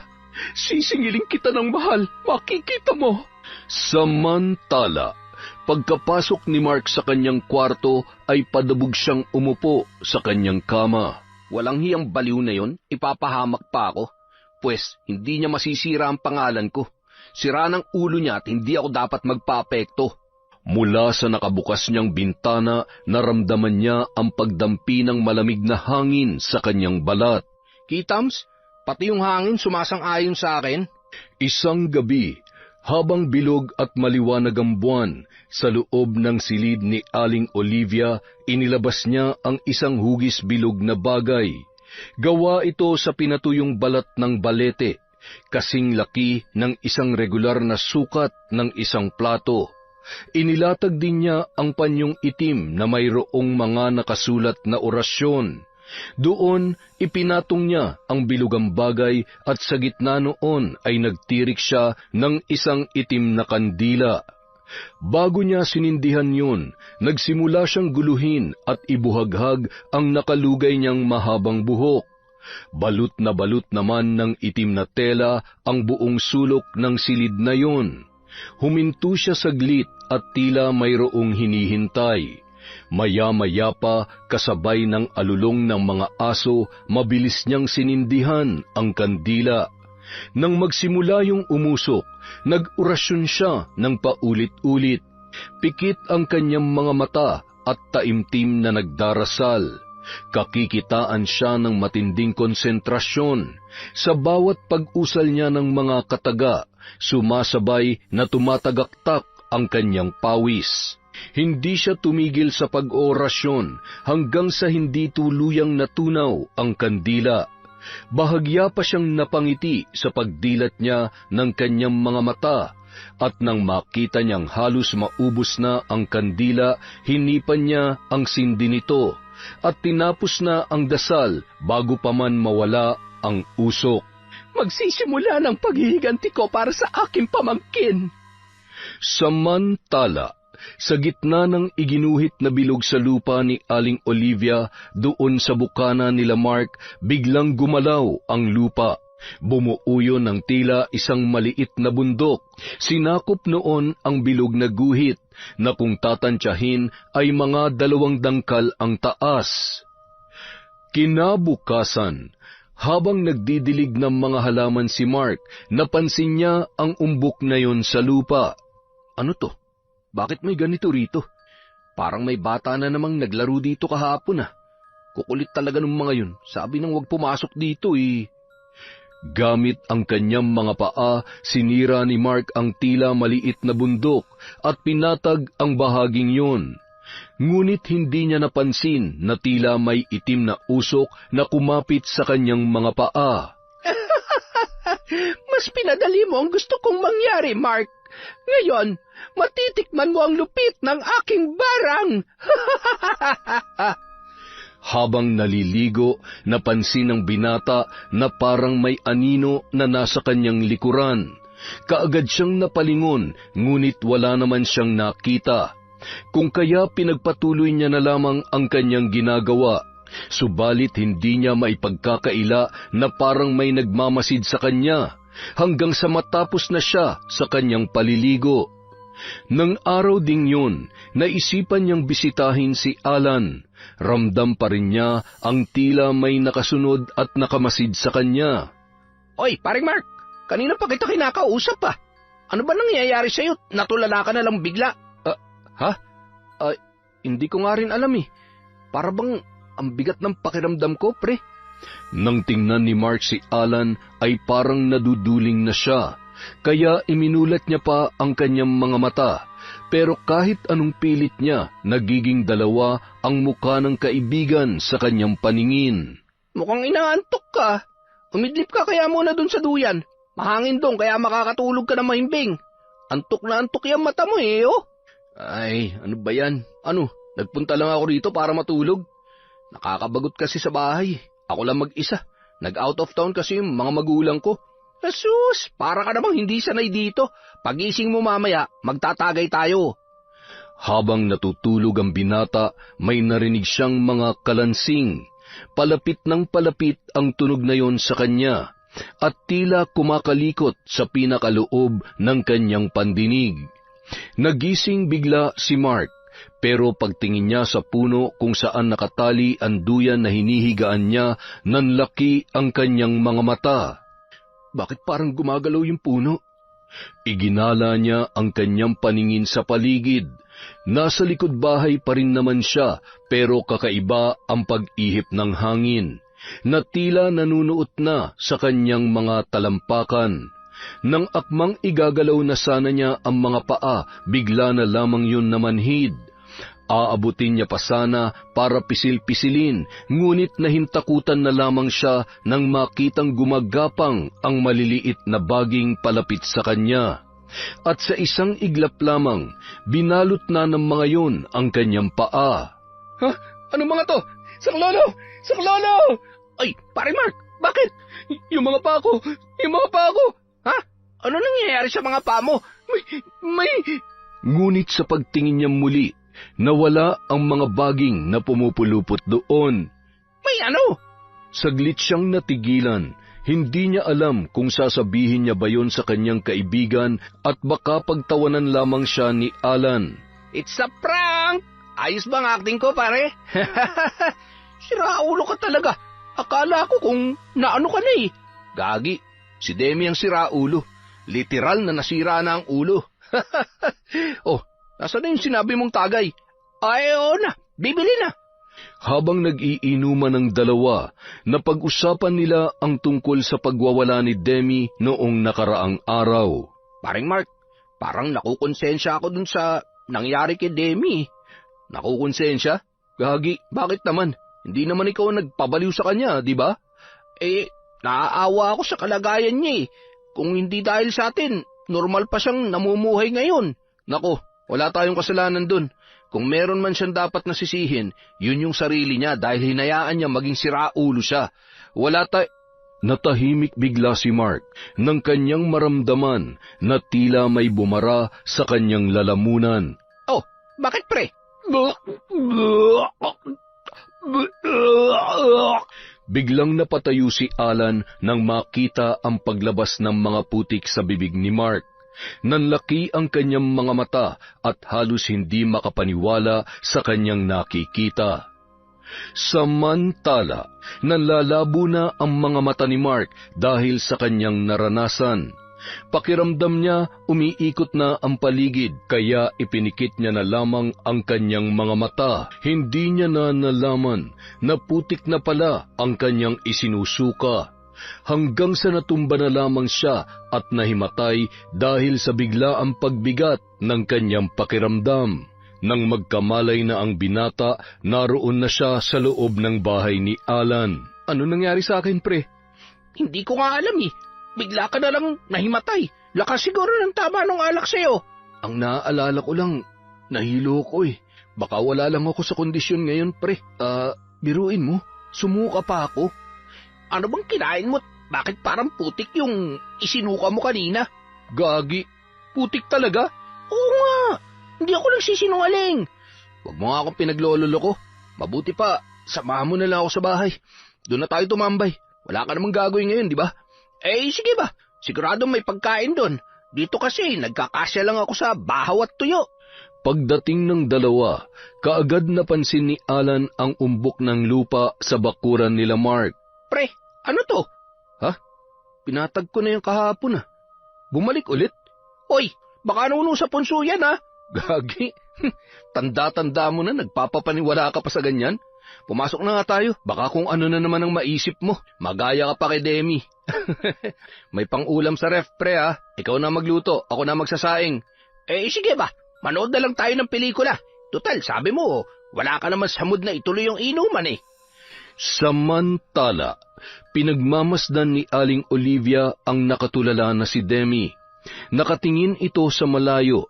Sisingiling kita ng mahal, makikita mo. Samantala, pagkapasok ni Mark sa kanyang kwarto ay padabog siyang umupo sa kanyang kama. Walang hiyang baliw na yon, ipapahamak pa ako. Pwes, hindi niya masisira ang pangalan ko. Sira ng ulo niya at hindi ako dapat magpaapekto. Mula sa nakabukas niyang bintana, naramdaman niya ang pagdampi ng malamig na hangin sa kanyang balat. Kitams, pati yung hangin sumasang-ayon sa akin. Isang gabi, habang bilog at maliwanag ang buwan, sa loob ng silid ni Aling Olivia, inilabas niya ang isang hugis bilog na bagay. Gawa ito sa pinatuyong balat ng balete, kasing laki ng isang regular na sukat ng isang plato. Inilatag din niya ang panyong itim na mayroong mga nakasulat na orasyon. Doon, ipinatong niya ang bilugang bagay at sa gitna noon ay nagtirik siya ng isang itim na kandila. Bago niya sinindihan yun, nagsimula siyang guluhin at ibuhaghag ang nakalugay niyang mahabang buhok. Balot na balot naman ng itim na tela ang buong sulok ng silid na yun. Huminto siya saglit at tila mayroong hinihintay. Maya-maya pa, kasabay ng alulong ng mga aso, mabilis niyang sinindihan ang kandila. Nang magsimula yung umusok, nag-orasyon siya ng paulit-ulit. Pikit ang kanyang mga mata at taimtim na nagdarasal. Kakikitaan siya ng matinding konsentrasyon. Sa bawat pag-usal niya ng mga kataga, sumasabay na tumatagaktak ang kanyang pawis. Hindi siya tumigil sa pag-orasyon hanggang sa hindi tuluyang natunaw ang kandila. Bahagya pa siyang napangiti sa pagdilat niya ng kanyang mga mata, at nang makita niyang halos maubos na ang kandila, hinipan niya ang sindi nito at tinapos na ang dasal bago pa man mawala ang usok. Magsisimula ng paghihiganti ko para sa aking pamangkin. Samantala, sa gitna ng iginuhit na bilog sa lupa ni Aling Olivia, doon sa bukana nila Mark, biglang gumalaw ang lupa. Bumuuyo ng tila isang maliit na bundok. Sinakop noon ang bilog na guhit, na kung tatantyahin ay mga 2 dangkal ang taas. Kinabukasan, habang nagdidilig ng mga halaman si Mark, napansin niya ang umbok na yon sa lupa. Ano to? Bakit may ganito rito? Parang may bata na namang naglaro dito kahapon ah. Kukulit talaga ng mga yun. Sabi nang huwag pumasok dito eh. Gamit ang kanyang mga paa, sinira ni Mark ang tila maliit na bundok at pinatag ang bahaging yun. Ngunit hindi niya napansin na tila may itim na usok na kumapit sa kanyang mga paa. Mas pinadali mo ang gusto kong mangyari, Mark. Ngayon, matitikman mo ang lupit ng aking barang. Habang naliligo, napansin ng binata na parang may anino na nasa kanyang likuran. Kaagad siyang napalingon, ngunit wala naman siyang nakita. Kung kaya pinagpatuloy niya na lamang ang kanyang ginagawa, subalit hindi niya maipagkakaila na parang may nagmamasid sa kanya, hanggang sa matapos na siya sa kanyang paliligo. Nang araw ding yun, naisipan niyang bisitahin si Alan. Ramdam pa rin niya ang tila may nakasunod at nakamasid sa kanya. Oy, paring Mark, kanina pa kita kinakausap pa. Ano ba nangyayari sa'yo? Natulala ka na lang bigla. Ha? Hindi ko nga rin alam eh. Para bang ang bigat ng pakiramdam ko, pre. Nang tingnan ni Mark si Alan ay parang naduduling na siya. Kaya iminulat niya pa ang kanyang mga mata. Pero kahit anong pilit niya, nagiging dalawa ang mukha ng kaibigan sa kanyang paningin. Mukhang inaantok ka. Umidlip ka kaya muna dun sa duyan. Mahangin dong kaya makakatulog ka na mahimbing. Antok na antok yung mata mo eh, oh. Ay, ano ba yan? Ano, nagpunta lang ako rito para matulog. Nakakabagot kasi sa bahay. Ako lang mag-isa. Nag-out of town kasi yung mga magulang ko. Jesus, para ka namang hindi sanay dito. Pagising mo mamaya, magtatagay tayo. Habang natutulog ang binata, may narinig siyang mga kalansing. Palapit ng palapit ang tunog na yon sa kanya, at tila kumakalikot sa pinakaloob ng kanyang pandinig. Nagising bigla si Mark, pero pagtingin niya sa puno kung saan nakatali ang duyan na hinihigaan niya, nanlaki ang kanyang mga mata. Bakit parang gumagalaw yung puno? Iginala niya ang kanyang paningin sa paligid. Nasa likod bahay pa rin naman siya, pero kakaiba ang pag-ihip ng hangin, na tila nanunuot na sa kanyang mga talampakan. Nang akmang igagalaw na sana niya ang mga paa, bigla na lamang yun namanhid. Aabutin niya pa sana para pisil-pisilin, ngunit nahintakutan na lamang siya nang makitang gumagapang ang maliliit na baging palapit sa kanya. At sa isang iglap lamang, binalot na ng mga yun ang kanyang paa. Ha? Ano mga to? Saklolo! Saklolo! Ay, pare Mark, bakit? Yung mga paa ko! Yung mga paa ko! Ha? Ano nangyayari sa mga paa mo? May... Ngunit sa pagtingin niya muli, nawala ang mga baging na pumupulupot doon. May ano? Saglit siyang natigilan. Hindi niya alam kung sasabihin niya ba yon sa kanyang kaibigan at baka pagtawanan lamang siya ni Alan. It's a prank! Ayos bang acting ko, pare? Siraulo ka talaga. Akala ko kung naano ka na eh. Gagi, si Demi ang siraulo. Literal na nasira na ang ulo. Oh, nasaan na yung sinabi mong tagay? Ay, oo na, bibili na. Habang nag-iinuman ng dalawa, napag-usapan nila ang tungkol sa pagwawala ni Demi noong nakaraang araw. Paring Mark, parang nakukonsensya ako dun sa nangyari kay Demi. Nakukonsensya? Gagi, bakit naman? Hindi naman ikaw nagpabaliw sa kanya, di ba? Eh, naaawa ako sa kalagayan niya eh. Kung hindi dahil sa atin, normal pa siyang namumuhay ngayon. Nako, wala tayong kasalanan dun. Kung meron man siyang dapat nasisihin, yun yung sarili niya dahil hinayaan niya maging siraulo siya. Natahimik bigla si Mark nang kanyang maramdaman na tila may bumara sa kanyang lalamunan. Oh, bakit pre? Biglang napatayo si Alan nang makita ang paglabas ng mga putik sa bibig ni Mark. Nanlaki ang kanyang mga mata at halos hindi makapaniwala sa kanyang nakikita. Samantala, nalalabo na ang mga mata ni Mark dahil sa kanyang naranasan. Pakiramdam niya umiikot na ang paligid kaya ipinikit niya na lamang ang kanyang mga mata. Hindi niya na nalaman na putik na pala ang kanyang isinusuka. Hanggang sa natumba na lamang siya at nahimatay dahil sa biglaang pagbigat ng kanyang pakiramdam. Nang magkamalay na ang binata, naroon na siya sa loob ng bahay ni Alan. Ano nangyari sa akin, pre? Hindi ko nga alam eh. Bigla ka na lang nahimatay. Lakas siguro ng tama ng alak sa'yo. Ang naaalala ko lang, nahilo ko eh. Baka wala lang ako sa kondisyon ngayon, pre. Biruin mo, sumuka pa ako. Ano bang kinain mo? Bakit parang putik yung isinuka mo kanina? Gagi, putik talaga? Oo nga, hindi ako nagsisinungaling. Huwag mo nga akong pinaglololo ko. Mabuti pa, samahan mo na lang ako sa bahay. Doon na tayo tumambay. Wala ka namang gagawin ngayon, di ba? Eh, sige ba? Sigurado may pagkain doon. Dito kasi, nagkakasya lang ako sa bahaw at tuyo. Pagdating ng dalawa, kaagad napansin ni Alan ang umbok ng lupa sa bakuran nila Mark. Pre, ano to? Ha? Pinatag ko na yung kahapon Bumalik ulit? Hoy, baka nuno sa punso yan Gagi, tanda-tanda mo na nagpapapaniwala ka pa sa ganyan. Pumasok na nga tayo, baka kung ano na naman ang maisip mo. Magaya ka pa kay Demi. May pang-ulam sa ref, pre Ikaw na magluto, ako na magsasaing. Sige ba, manood na lang tayo ng pelikula. Total, sabi mo, wala ka naman sa mood na ituloy yung inuman Samantala, pinagmamasdan ni Aling Olivia ang nakatulala na si Demi. Nakatingin ito sa malayo.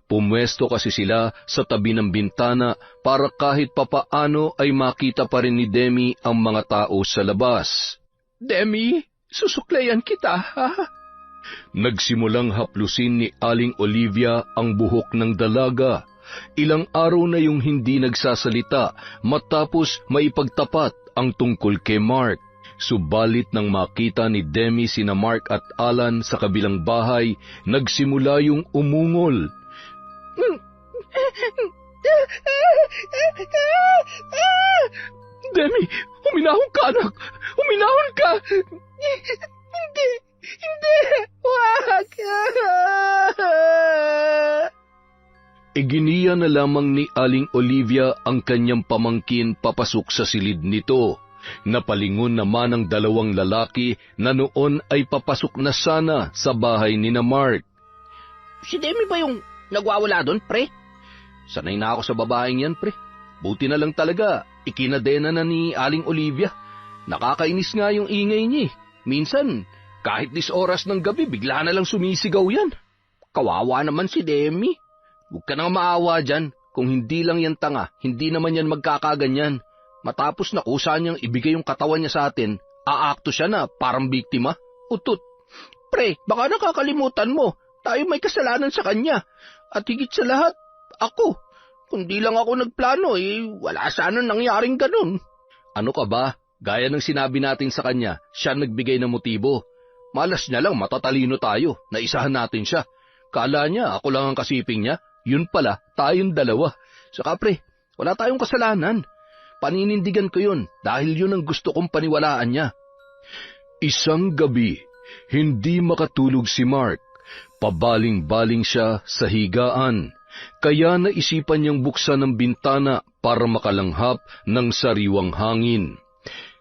Pumwesto kasi sila sa tabi ng bintana para kahit papaano ay makita pa rin ni Demi ang mga tao sa labas. Demi, susuklayan kita, Nagsimulang haplusin ni Aling Olivia ang buhok ng dalaga. Ilang araw na yung hindi nagsasalita matapos maipagtapat ang tungkol kay Mark. Subalit nang makita ni Demi sina Mark at Alan sa kabilang bahay, nagsimula yung umungol. Demi, huminahon ka, anak! Huminahon ka! Hindi! Wag! Iginiya na lamang ni Aling Olivia ang kanyang pamangkin papasok sa silid nito. Napalingon naman ang dalawang lalaki na noon ay papasok na sana sa bahay ni na Mark. Si Demi ba yung nagwawala doon, pre? Sanay na ako sa babaeng yan, pre. Buti na lang talaga, ikinadena na ni Aling Olivia. Nakakainis nga yung ingay niya. Minsan, kahit 10 oras ng gabi, bigla na lang sumisigaw yan. Kawawa naman si Demi. Huwag ka nang maawa dyan. Kung hindi lang yan tanga, hindi naman yan magkakaganyan. Matapos na kusa niyang ibigay yung katawan niya sa atin, aakto siya na parang biktima. Utot. Pre, baka nakakalimutan mo. Tayo may kasalanan sa kanya. At higit sa lahat, ako. Kung di lang ako nagplano, wala sana nangyaring ganun. Ano ka ba? Gaya ng sinabi natin sa kanya, siya nagbigay ng motibo. Malas niya lang matatalino tayo, naisahan natin siya. Kala niya ako lang ang kasiping niya, yun pala, tayong dalawa. Saka pre, wala tayong kasalanan. Paninindigan ko yun dahil yun ang gusto kong paniwalaan niya. Isang gabi, hindi makatulog si Mark. Pabaling-baling siya sa higaan. Kaya naisipan niyang buksan ang bintana para makalanghap ng sariwang hangin.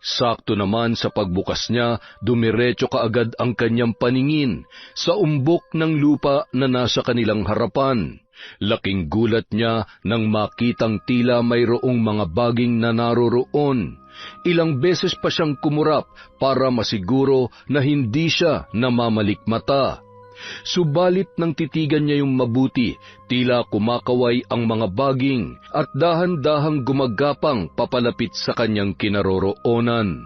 Sakto naman sa pagbukas niya, dumiretso kaagad ang kanyang paningin sa umbok ng lupa na nasa kanilang harapan. Laking gulat niya nang makitang tila mayroong mga baging na naroroon. Ilang beses pa siyang kumurap para masiguro na hindi siya namamalikmata. Subalit nang titigan niya yung mabuti, tila kumakaway ang mga baging at dahan-dahang gumagapang papalapit sa kanyang kinaroroonan.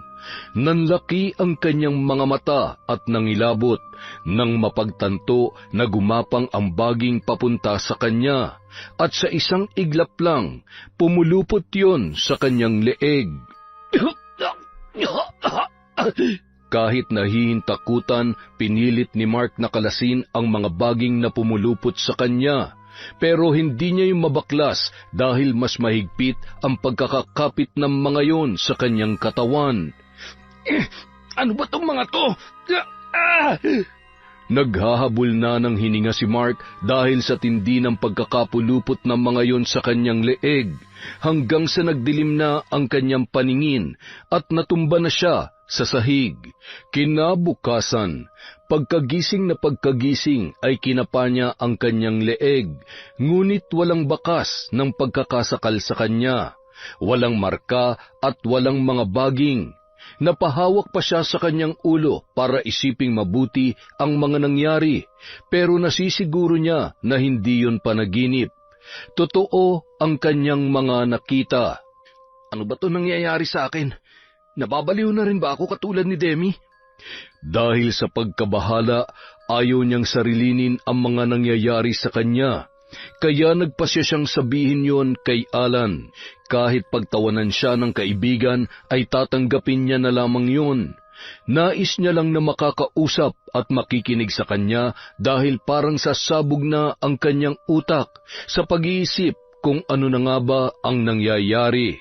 Nanlaki ang kanyang mga mata at nangilabot nang mapagtanto na gumapang ang baging papunta sa kanya at sa isang iglap lang, pumulupot yon sa kanyang leeg. Kahit nahihintakutan, pinilit ni Mark na kalasin ang mga baging na pumulupot sa kanya. Pero hindi niya yung mabaklas dahil mas mahigpit ang pagkakakapit ng mga yon sa kanyang katawan. Ano ba tong mga to? Naghahabol na ng hininga si Mark dahil sa tindi ng pagkakapulupot ng mga yon sa kanyang leeg, hanggang sa nagdilim na ang kanyang paningin at natumba na siya sa sahig. Kinabukasan, pagkagising ay kinapa niya ang kanyang leeg, ngunit walang bakas ng pagkakasakal sa kanya. Walang marka at walang mga baging. Napahawak pa siya sa kanyang ulo para isiping mabuti ang mga nangyari, pero nasisiguro niya na hindi yun panaginip. Totoo ang kanyang mga nakita. Ano ba to nangyayari sa akin? Nababaliw na rin ba ako katulad ni Demi? Dahil sa pagkabahala, ayaw niyang sarilinin ang mga nangyayari sa kanya. Kaya nagpasya siyang sabihin yon kay Alan. Kahit pagtawanan siya ng kaibigan, ay tatanggapin niya na lamang yun. Nais niya lang na makakausap at makikinig sa kanya dahil parang sasabog na ang kanyang utak sa pag-iisip kung ano na nga ba ang nangyayari.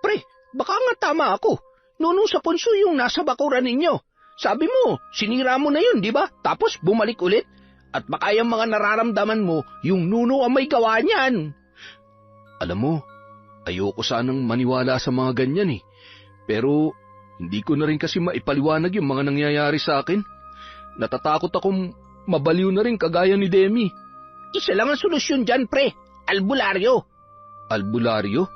Pre, baka nga tama ako. Nunong sa punso yung nasa bakuran ninyo. Sabi mo, sinira mo na yun, di ba? Tapos bumalik ulit? At baka yung mga nararamdaman mo, yung nuno ang may gawa niyan. Alam mo, ayoko sanang maniwala sa mga ganyan eh. Pero hindi ko na rin kasi maipaliwanag yung mga nangyayari sa akin. Natatakot akong mabaliw na rin kagaya ni Demi. Isa lang ang solusyon dyan, pre. Albularyo. Albularyo?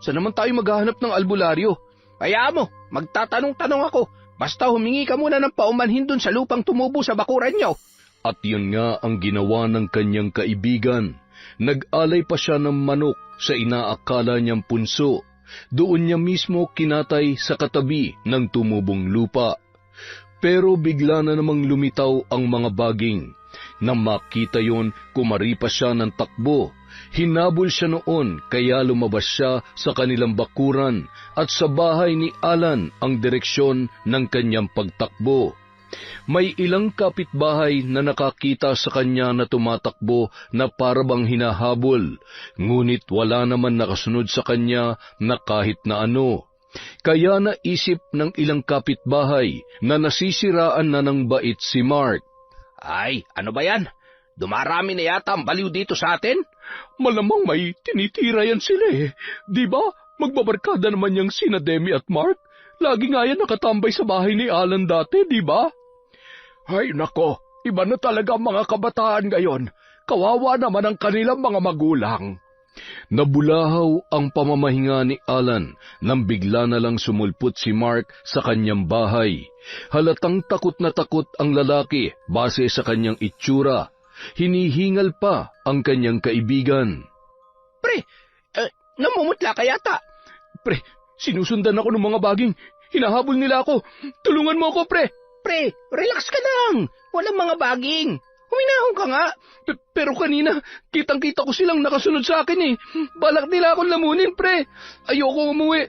Saan naman tayo maghahanap ng albularyo? Kaya mo, magtatanong-tanong ako. Basta humingi ka muna ng paumanhin dun sa lupang tumubo sa bakuran nyo. At yun nga ang ginawa ng kanyang kaibigan. Nag-alay pa siya ng manok sa inaakala niyang punso. Doon niya mismo kinatay sa katabi ng tumubong lupa. Pero bigla na namang lumitaw ang mga baging. Nang makita yon, kumari pa siya ng takbo. Hinabol siya noon kaya lumabas siya sa kanilang bakuran at sa bahay ni Alan ang direksyon ng kanyang pagtakbo. May ilang kapitbahay na nakakita sa kanya na tumatakbo na parabang hinahabol, ngunit wala naman nakasunod sa kanya na kahit na ano. Kaya naisip ng ilang kapitbahay na nasisiraan na ng bait si Mark. Ay, ano ba yan? Dumarami na yata ang baliw dito sa atin? Malamang may tinitira yan sila eh. Di ba? Magbabarkada naman yang sina Demi at Mark. Lagi nga yan nakatambay sa bahay ni Alan dati, di ba? Ay nako, iba na talaga ang mga kabataan ngayon. Kawawa naman ang kanilang mga magulang. Nabulahaw ang pamamahinga ni Alan nang bigla na lang sumulpot si Mark sa kanyang bahay. Halatang takot na takot ang lalaki base sa kanyang itsura. Hinihingal pa ang kanyang kaibigan. Pre, namumutla ka yata. Pre, sinusundan ako ng mga baging. Hinahabol nila ako. Tulungan mo ako, pre. Pre, relax ka lang. Walang mga baging. Huminahon ka nga. Pero kanina, kitang-kita ko silang nakasunod sa akin eh. Balak nila akong lamunin, pre. Ayoko umuwi.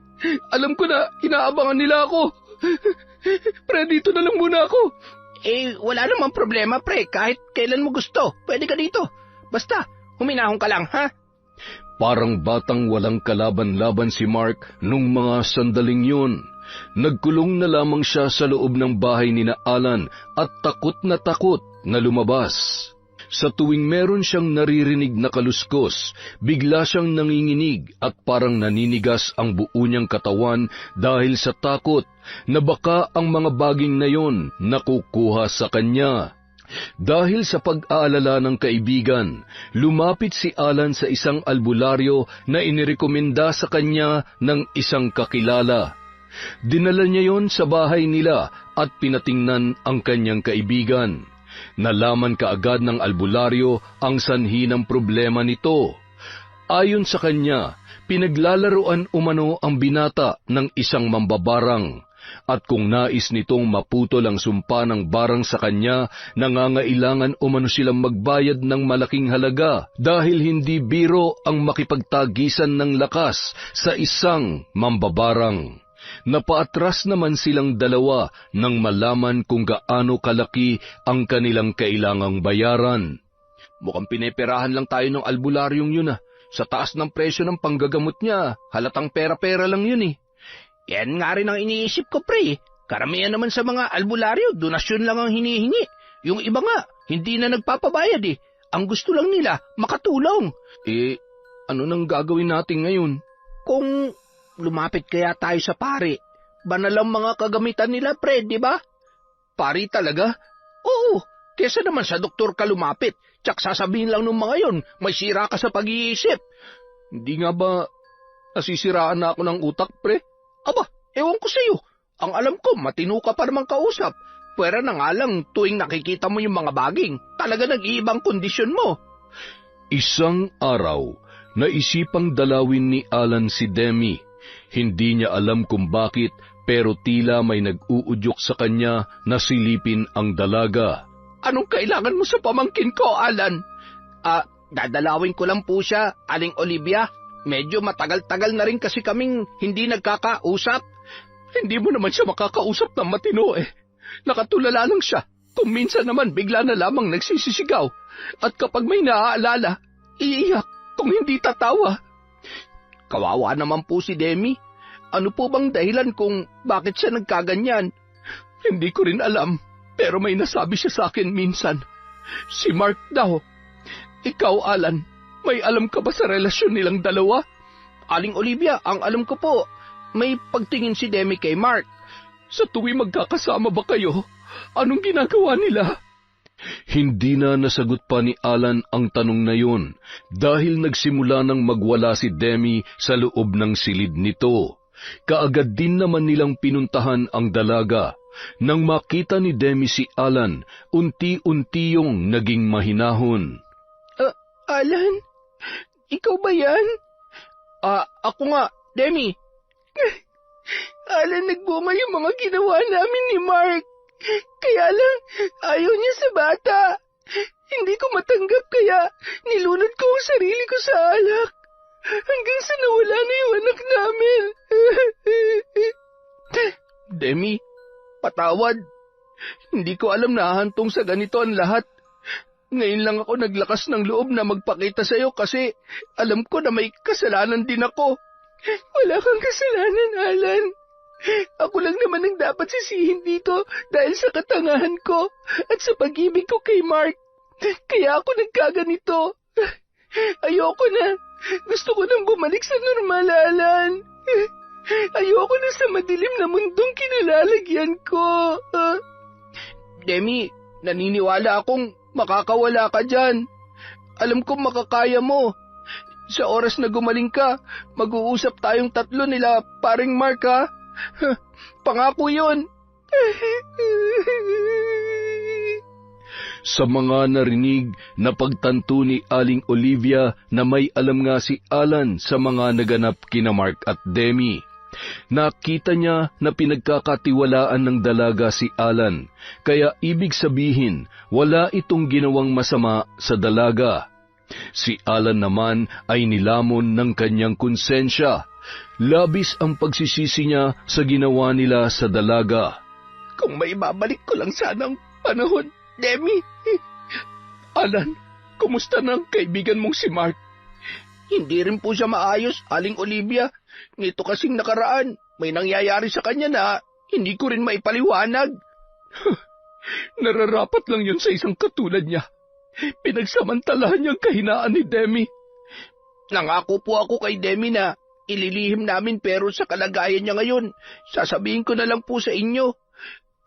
Alam ko na, inaabangan nila ako. Pre, dito na lang muna ako. Wala namang problema, pre. Kahit kailan mo gusto, pwede ka dito. Basta, huminahon ka lang, ha? Parang batang walang kalaban-laban si Mark nung mga sandaling yun. Nagkulong na lamang siya sa loob ng bahay ni Alan at takot na lumabas. Sa tuwing meron siyang naririnig na kaluskos, bigla siyang nanginginig at parang naninigas ang buo niyang katawan dahil sa takot na baka ang mga baging na yon nakukuha sa kanya. Dahil sa pag-aalala ng kaibigan, lumapit si Alan sa isang albularyo na inirekomenda sa kanya ng isang kakilala. Dinala niya yon sa bahay nila at pinatingnan ang kanyang kaibigan. Nalaman kaagad ng albularyo ang sanhi ng problema nito. Ayon sa kanya, pinaglalaruan umano ang binata ng isang mambabarang. At kung nais nitong maputol ang sumpa ng barang sa kanya, nangangailangan umano silang magbayad ng malaking halaga dahil hindi biro ang makipagtagisan ng lakas sa isang mambabarang. Napaatras naman silang dalawa nang malaman kung gaano kalaki ang kanilang kailangang bayaran. Mukhang pineperahan lang tayo ng albularyong yun ah. Sa taas ng presyo ng panggagamot niya, halatang pera-pera lang yun eh. Yan nga rin ang iniisip ko, pre. Karamihan naman sa mga albularyo, donasyon lang ang hinihingi. Yung iba nga, hindi na nagpapabayad eh. Ang gusto lang nila, makatulong. Ano nang gagawin natin ngayon? Kung lumapit kaya tayo sa pari, banal ang mga kagamitan nila, pre, di ba? Pari talaga? Oo, kesa naman sa doktor ka lumapit, tsak sasabihin lang ng mga yon, may sira ka sa pag-iisip. Hindi nga ba nasisiraan na ako ng utak, pre? Aba, ewan ko sa'yo. Ang alam ko, matino ka pa naman kausap. Pwera na nga lang tuwing nakikita mo yung mga baging, talaga nag-iibang kondisyon mo. Isang araw, naisipang dalawin ni Alan si Demi. Hindi niya alam kung bakit, pero tila may nag-uudyok sa kanya na silipin ang dalaga. Anong kailangan mo sa pamangkin ko, Alan? Dadalawin ko lang po siya, Aling Olivia. Medyo matagal-tagal na rin kasi kaming hindi nagkakausap. Hindi mo naman siya makakausap ng matino eh. Nakatulala lang siya. Kung minsan naman bigla na lamang nagsisisigaw. At kapag may naaalala, iiyak kung hindi tatawa. Kawawa naman po si Demi. Ano po bang dahilan kung bakit siya nagkaganyan? Hindi ko rin alam, pero may nasabi siya sa akin minsan. Si Mark daw. Ikaw, Alan, may alam ka ba sa relasyon nilang dalawa? Aling Olivia, ang alam ko po, may pagtingin si Demi kay Mark. Sa tuwi magkakasama ba kayo? Anong ginagawa nila? Hindi na nasagot pa ni Alan ang tanong na yun dahil nagsimula nang magwala si Demi sa loob ng silid nito. Kaagad din naman nilang pinuntahan ang dalaga. Nang makita ni Demi si Alan, unti-unti yung naging mahinahon. Alan, ikaw ba yan? Ako nga, Demi. Alan, nagbunga yung mga ginawa namin ni Mark. Kaya lang, ayaw niya sa bata. Hindi ko matanggap kaya nilunod ko ang sarili ko sa alak. Hanggang sa nawala na yung anak namin. Demi, patawad. Hindi ko alam na hahantong sa ganito ang lahat. Ngayon lang ako naglakas ng loob na magpakita sa'yo kasi alam ko na may kasalanan din ako. Wala kang kasalanan, Alan. Ako lang naman ang dapat sisihin dito dahil sa katangahan ko at sa pag-ibig ko kay Mark. Kaya ako nagkaganito. Ayoko na. Gusto ko nang bumalik sa normal, Alan. Ayoko na sa madilim na mundong kinalalagyan ko. Demi, naniniwala akong makakawala ka dyan. Alam kong makakaya mo. Sa oras na gumaling ka, mag-uusap tayong tatlo nila paring Mark ha. Pangako yun. Sa mga narinig na pagtanto ni Aling Olivia na may alam nga si Alan sa mga naganap kina Mark at Demi. Nakita niya na pinagkakatiwalaan ng dalaga si Alan, kaya ibig sabihin wala itong ginawang masama sa dalaga. Si Alan naman ay nilamon ng kanyang konsensya. Labis ang pagsisisi niya sa ginawa nila sa dalaga. Kung may babalik ko lang sana ang panahon, Demi. Alan, kumusta na ang kaibigan mong si Mark? Hindi rin po siya maayos, Aling Olivia. Nito kasing nakaraan, may nangyayari sa kanya na hindi ko rin maipaliwanag. Nararapat lang yun sa isang katulad niya. Pinagsamantalahan niyang kahinaan ni Demi. Nangako po ako kay Demi na ililihim namin pero sa kalagayan niya ngayon, sasabihin ko na lang po sa inyo.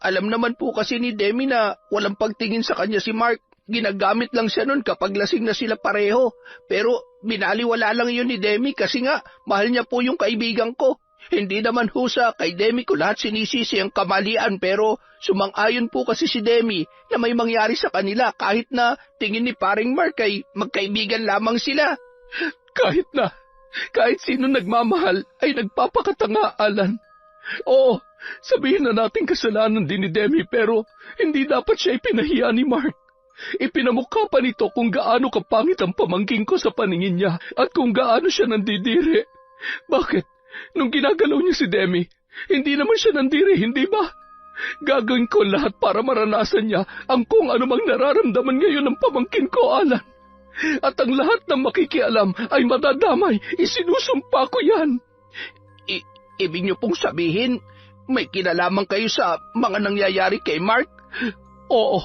Alam naman po kasi ni Demi na walang pagtingin sa kanya si Mark. Ginagamit lang siya nun kapag lasing na sila pareho. Pero binaliwala lang yun ni Demi kasi nga mahal niya po yung kaibigan ko. Hindi naman ho sa kay Demi ko lahat sinisisi ang kamalian pero sumang-ayon po kasi si Demi na may mangyari sa kanila kahit na tingin ni paring Mark ay magkaibigan lamang sila. Kahit sino nagmamahal ay nagpapakatanga, Alan. Oo, sabihin na natin kasalanan din ni Demi pero hindi dapat siya ipinahiya ni Mark. Ipinamukha pa nito kung gaano kapangit ang pamangking ko sa paningin niya at kung gaano siya nandidiri. Bakit? Nung ginagalaw niya si Demi, hindi naman siya nandiri, hindi ba? Gagawin ko lahat para maranasan niya ang kung anumang nararamdaman ngayon ng pamangkin ko, Alan. At ang lahat ng makikialam ay madadamay, isinusumpa ko yan. Ibig niyo pong sabihin, may kinalaman kayo sa mga nangyayari kay Mark? Oo,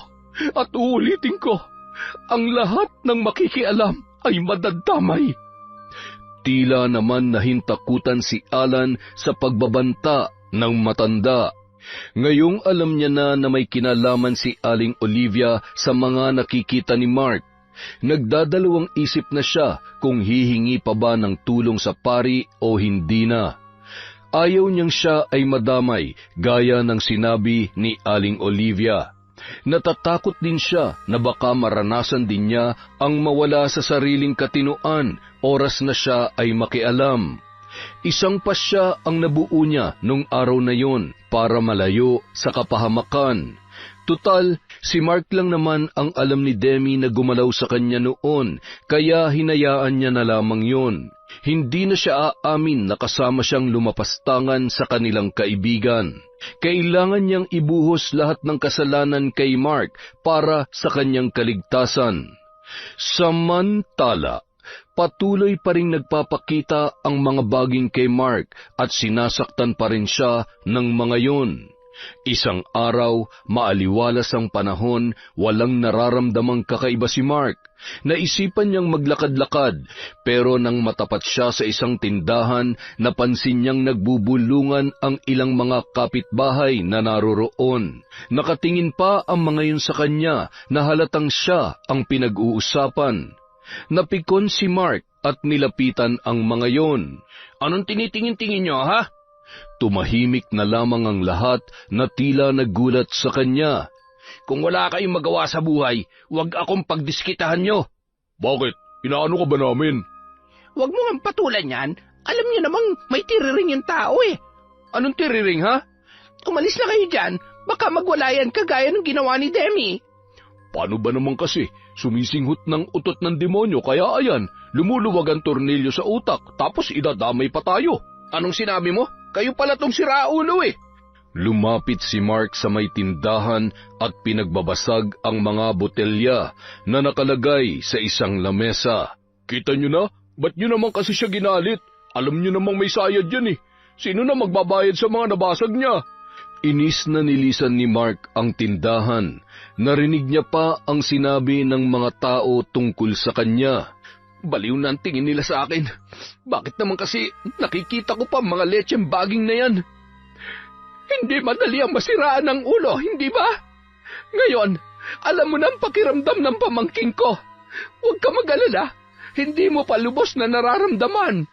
at uulitin ko, ang lahat ng makikialam ay madadamay. Tila naman nahintakutan si Alan sa pagbabanta ng matanda. Ngayong alam niya na may kinalaman si Aling Olivia sa mga nakikita ni Mark. Nagdadalawang isip na siya kung hihingi pa ba ng tulong sa pari o hindi na. Ayaw niyang siya ay madamay gaya ng sinabi ni Aling Olivia. Natatakot din siya na baka maranasan din niya ang mawala sa sariling katinuan oras na siya ay makialam. Isang pasya ang nabuo niya nung araw na yon para malayo sa kapahamakan. Tutal, si Mark lang naman ang alam ni Demi na gumalaw sa kanya noon, kaya hinayaan niya na lamang yon. Hindi na siya aamin na kasama siyang lumapastangan sa kanilang kaibigan. Kailangan niyang ibuhos lahat ng kasalanan kay Mark para sa kanyang kaligtasan. Samantala, patuloy pa ring nagpapakita ang mga baging kay Mark at sinasaktan pa rin siya ng mga yun. Isang araw, maaliwalas ang panahon, walang nararamdamang kakaiba si Mark. Naisipan niyang maglakad-lakad, pero nang matapat siya sa isang tindahan, napansin niyang nagbubulungan ang ilang mga kapitbahay na naroroon. Nakatingin pa ang mga yun sa kanya na halatang siya ang pinag-uusapan. Napikon si Mark at nilapitan ang mga yon. Anong tinitingin-tingin niyo, ha? Tumahimik na lamang ang lahat na tila nagulat sa kanya. Kung wala kayong magawa sa buhay, huwag akong pagdiskitahan nyo. Bakit? Inaano ka ba namin? Huwag mo nga patulan yan. Alam niyo namang may tiriring yung tao eh. Anong tiriring, ha? Umalis na kayo dyan. Baka magwala yan kagaya ng ginawa ni Demi. Paano ba naman kasi? Sumisinghot ng utot ng demonyo kaya ayan, lumuluwag ang tornilyo sa utak tapos idadamay pa tayo. Anong sinabi mo? Kayo pala tong siraulo eh. Lumapit si Mark sa may tindahan at pinagbabasag ang mga botelya na nakalagay sa isang lamesa. Kita nyo na? Ba't nyo naman kasi siya ginalit? Alam nyo namang may sayad yan eh. Sino na magbabayad sa mga nabasag niya? Inis na nilisan ni Mark ang tindahan. Narinig niya pa ang sinabi ng mga tao tungkol sa kanya. Baliw na ang tingin nila sa akin. Bakit naman kasi nakikita ko pa mga lecheng baging na yan? Hindi madali ang masiraan ng ulo, hindi ba? Ngayon, alam mo na ang pakiramdam ng pamangking ko. Huwag ka mag-alala. Hindi mo pa lubos na nararamdaman.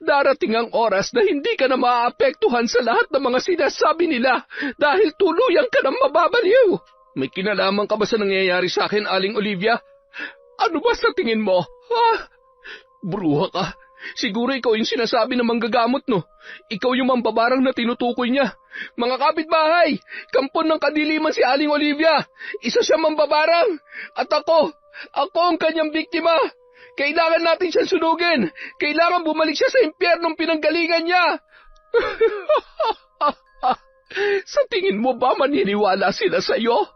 Darating ang oras na hindi ka na maaapektuhan sa lahat ng mga sinasabi nila dahil tuluyan ka ng mababaliw. May kinalaman ka ba sa nangyayari sa akin, Aling Olivia? Ano ba sa tingin mo? Ha? Bruha ka. Siguro ikaw yung sinasabi ng manggagamot, no? Ikaw yung mambabarang na tinutukoy niya. Mga kapitbahay, kampon ng kadiliman si Aling Olivia. Isa siya mambabarang. At ako ang kanyang biktima. Kailangan natin siyang sunugin. Kailangan bumalik siya sa impyernong pinanggalingan niya. Sa tingin mo ba maniniwala sila sa iyo?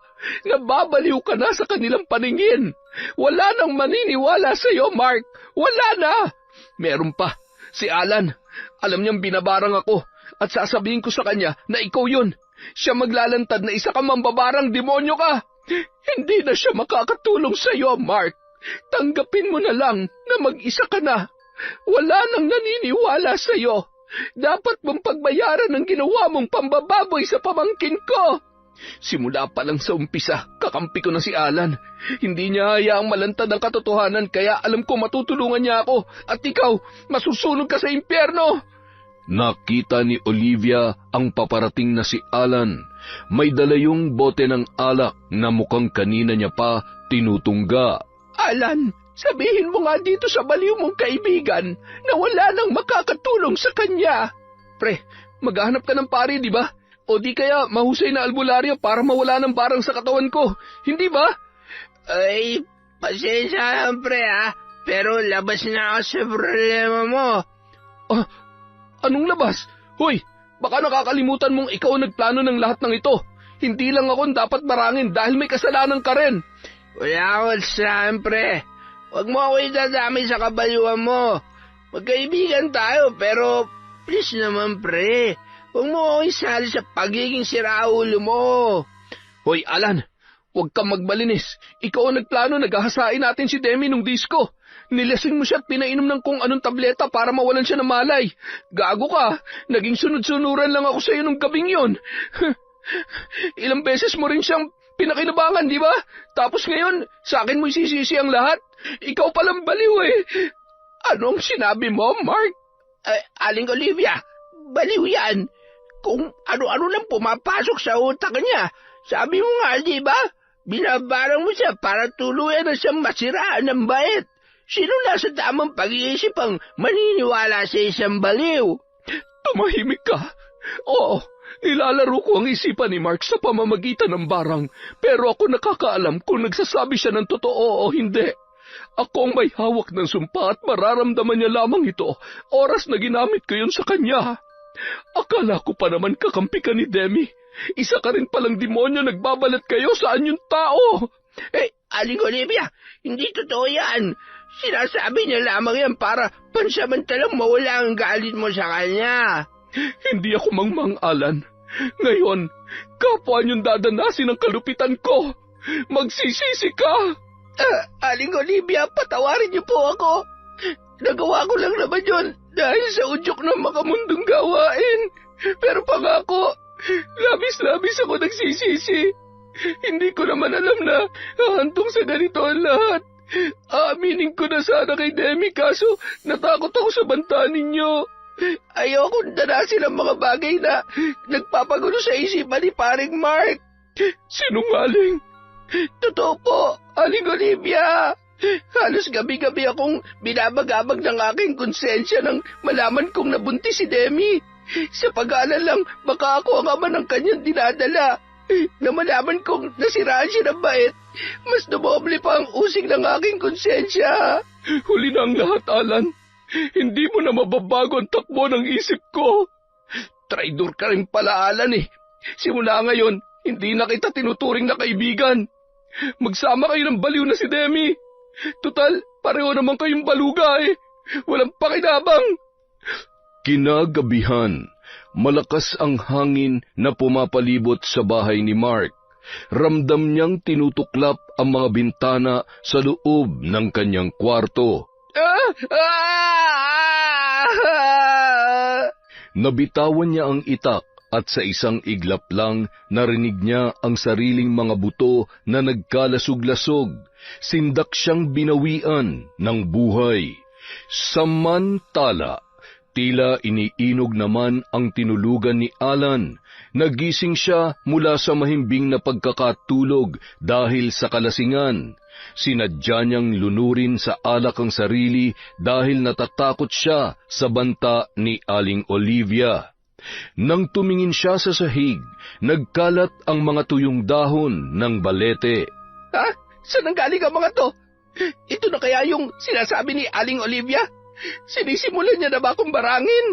Nababaliw ka na sa kanilang paningin. Wala nang maniniwala sa iyo, Mark. Wala na. Meron pa. Si Alan. Alam niyang binabarang ako at sasabihin ko sa kanya na ikaw yun. Siya maglalantad na isa ka mambabarang demonyo ka. Hindi na siya makakatulong sa iyo, Mark. Tanggapin mo na lang na mag-isa ka na. Wala nang naniniwala sa iyo. Dapat mong pagbayaran ng ginawa mong pambababoy sa pamangkin ko. Simula pa lang sa umpisa, kakampi ko na si Alan. Hindi niya hayaang malantad ang katotohanan kaya alam ko matutulungan niya ako at ikaw, masusunog ka sa impyerno. Nakita ni Olivia ang paparating na si Alan. May dala yung bote ng alak na mukhang kanina niya pa tinutungga. Alan, sabihin mo nga dito sa baliw mong kaibigan na wala nang makakatulong sa kanya. Pre, maghahanap ka ng pari, di ba? O di kaya mahusay na albularyo para mawala ng barang sa katawan ko. Hindi ba? Ay, pasensya lang pre ha. Pero labas na ako sa problema mo. Ah, anong labas? Hoy, baka nakakalimutan mong ikaw ang nagplano ng lahat ng ito. Hindi lang ako dapat marangin dahil may kasalanan ka rin. Wala akong saan pre. Huwag mo ako idadami sa kabaluan mo. Magkaibigan tayo pero please naman pre. Huwag mo ako isali sa pagiging siraulo mo. Hoy, Alan, huwag kang magbalinis. Ikaw ang nagplano, naghahasain natin si Demi nung disco. Nilasing mo siya at pinainom ng kung anong tableta para mawalan siya ng malay. Gago ka, naging sunod-sunuran lang ako sa iyo nung gabing yon. Ilang beses mo rin siyang pinakinabangan, di ba? Tapos ngayon, sa akin mo isisisi ang lahat. Ikaw palang baliw eh. Anong sinabi mo, Mark? Aling Olivia, baliw yan. Kung ano-ano lang pumapasok sa utak niya. Sabi mo nga, di ba? Binabarang mo siya para tuluyan na siyang masiraan ng bait. Sino nasa tamang pag-iisip ang maniniwala sa isang baliw? Tumahimik ka. Oo, nilalaro ko ang isipan ni Mark sa pamamagitan ng barang. Pero ako nakakaalam kung nagsasabi siya ng totoo o hindi. Ako ang may hawak ng sumpa at mararamdaman niya lamang ito oras na ginamit ko yun sa kanya. Akala ko pa naman kakampi ka ni Demi. Isa ka rin palang demonyo, nagbabalat kayo sa anyong tao. Aling Olivia, hindi totoo yan. Sinasabi niya lamang yan para pansamantalang mawala ang galit mo sa kanya. Hindi ako mangmang, Alan. Ngayon, kapwa niyong dadanasin ang kalupitan ko. Magsisisi ka. Aling Olivia, patawarin niyo po ako. Nagawa ko lang naman yun dahil sa udyok ng makamundong gawain. Pero pangako, labis-labis ako nagsisisi. Hindi ko naman alam na hahantong sa ganito ang lahat. Aaminin ko na sana kay Demi kaso natakot ako sa banta ninyo. Ayokong danasin ang mga bagay na nagpapagulo sa isipan ni paring Mark. Sinungaling. Totoo po, Aling Olivia. Halos gabi-gabi akong binabagabag ng aking konsensya nang malaman kong nabuntis si Demi. Sa pag-aalala lang, baka ako ang ama ng kanyang dinadala. Na malaman kong nasiraan siya ng bait, mas dumoble pa ang usig ng aking konsensya. Huli na ang lahat, Alan. Hindi mo na mababago ang takbo ng isip ko. Traidor ka rin pala, Alan eh. Simula ngayon, hindi na kita tinuturing na kaibigan. Magsama kayo ng baliw na si Demi. Tutal, pareho naman kayong baluga eh. Walang pakinabang. Kinagabihan, malakas ang hangin na pumapalibot sa bahay ni Mark. Ramdam niyang tinutuklap ang mga bintana sa loob ng kanyang kwarto. Nabitawan niya ang itak at sa isang iglap lang narinig niya ang sariling mga buto na nagkalasog-lasog. Sindak siyang binawian ng buhay. Samantala, tila iniinog naman ang tinulugan ni Alan. Nagising siya mula sa mahimbing na pagkakatulog dahil sa kalasingan. Sinadya niyang lunurin sa alak ang sarili dahil natatakot siya sa banta ni Aling Olivia. Nang tumingin siya sa sahig, nagkalat ang mga tuyong dahon ng balete. Ha? Saan nanggaling ang mga to? Ito na kaya yung sinasabi ni Aling Olivia? Sinisimulan niya na ba akong barangin?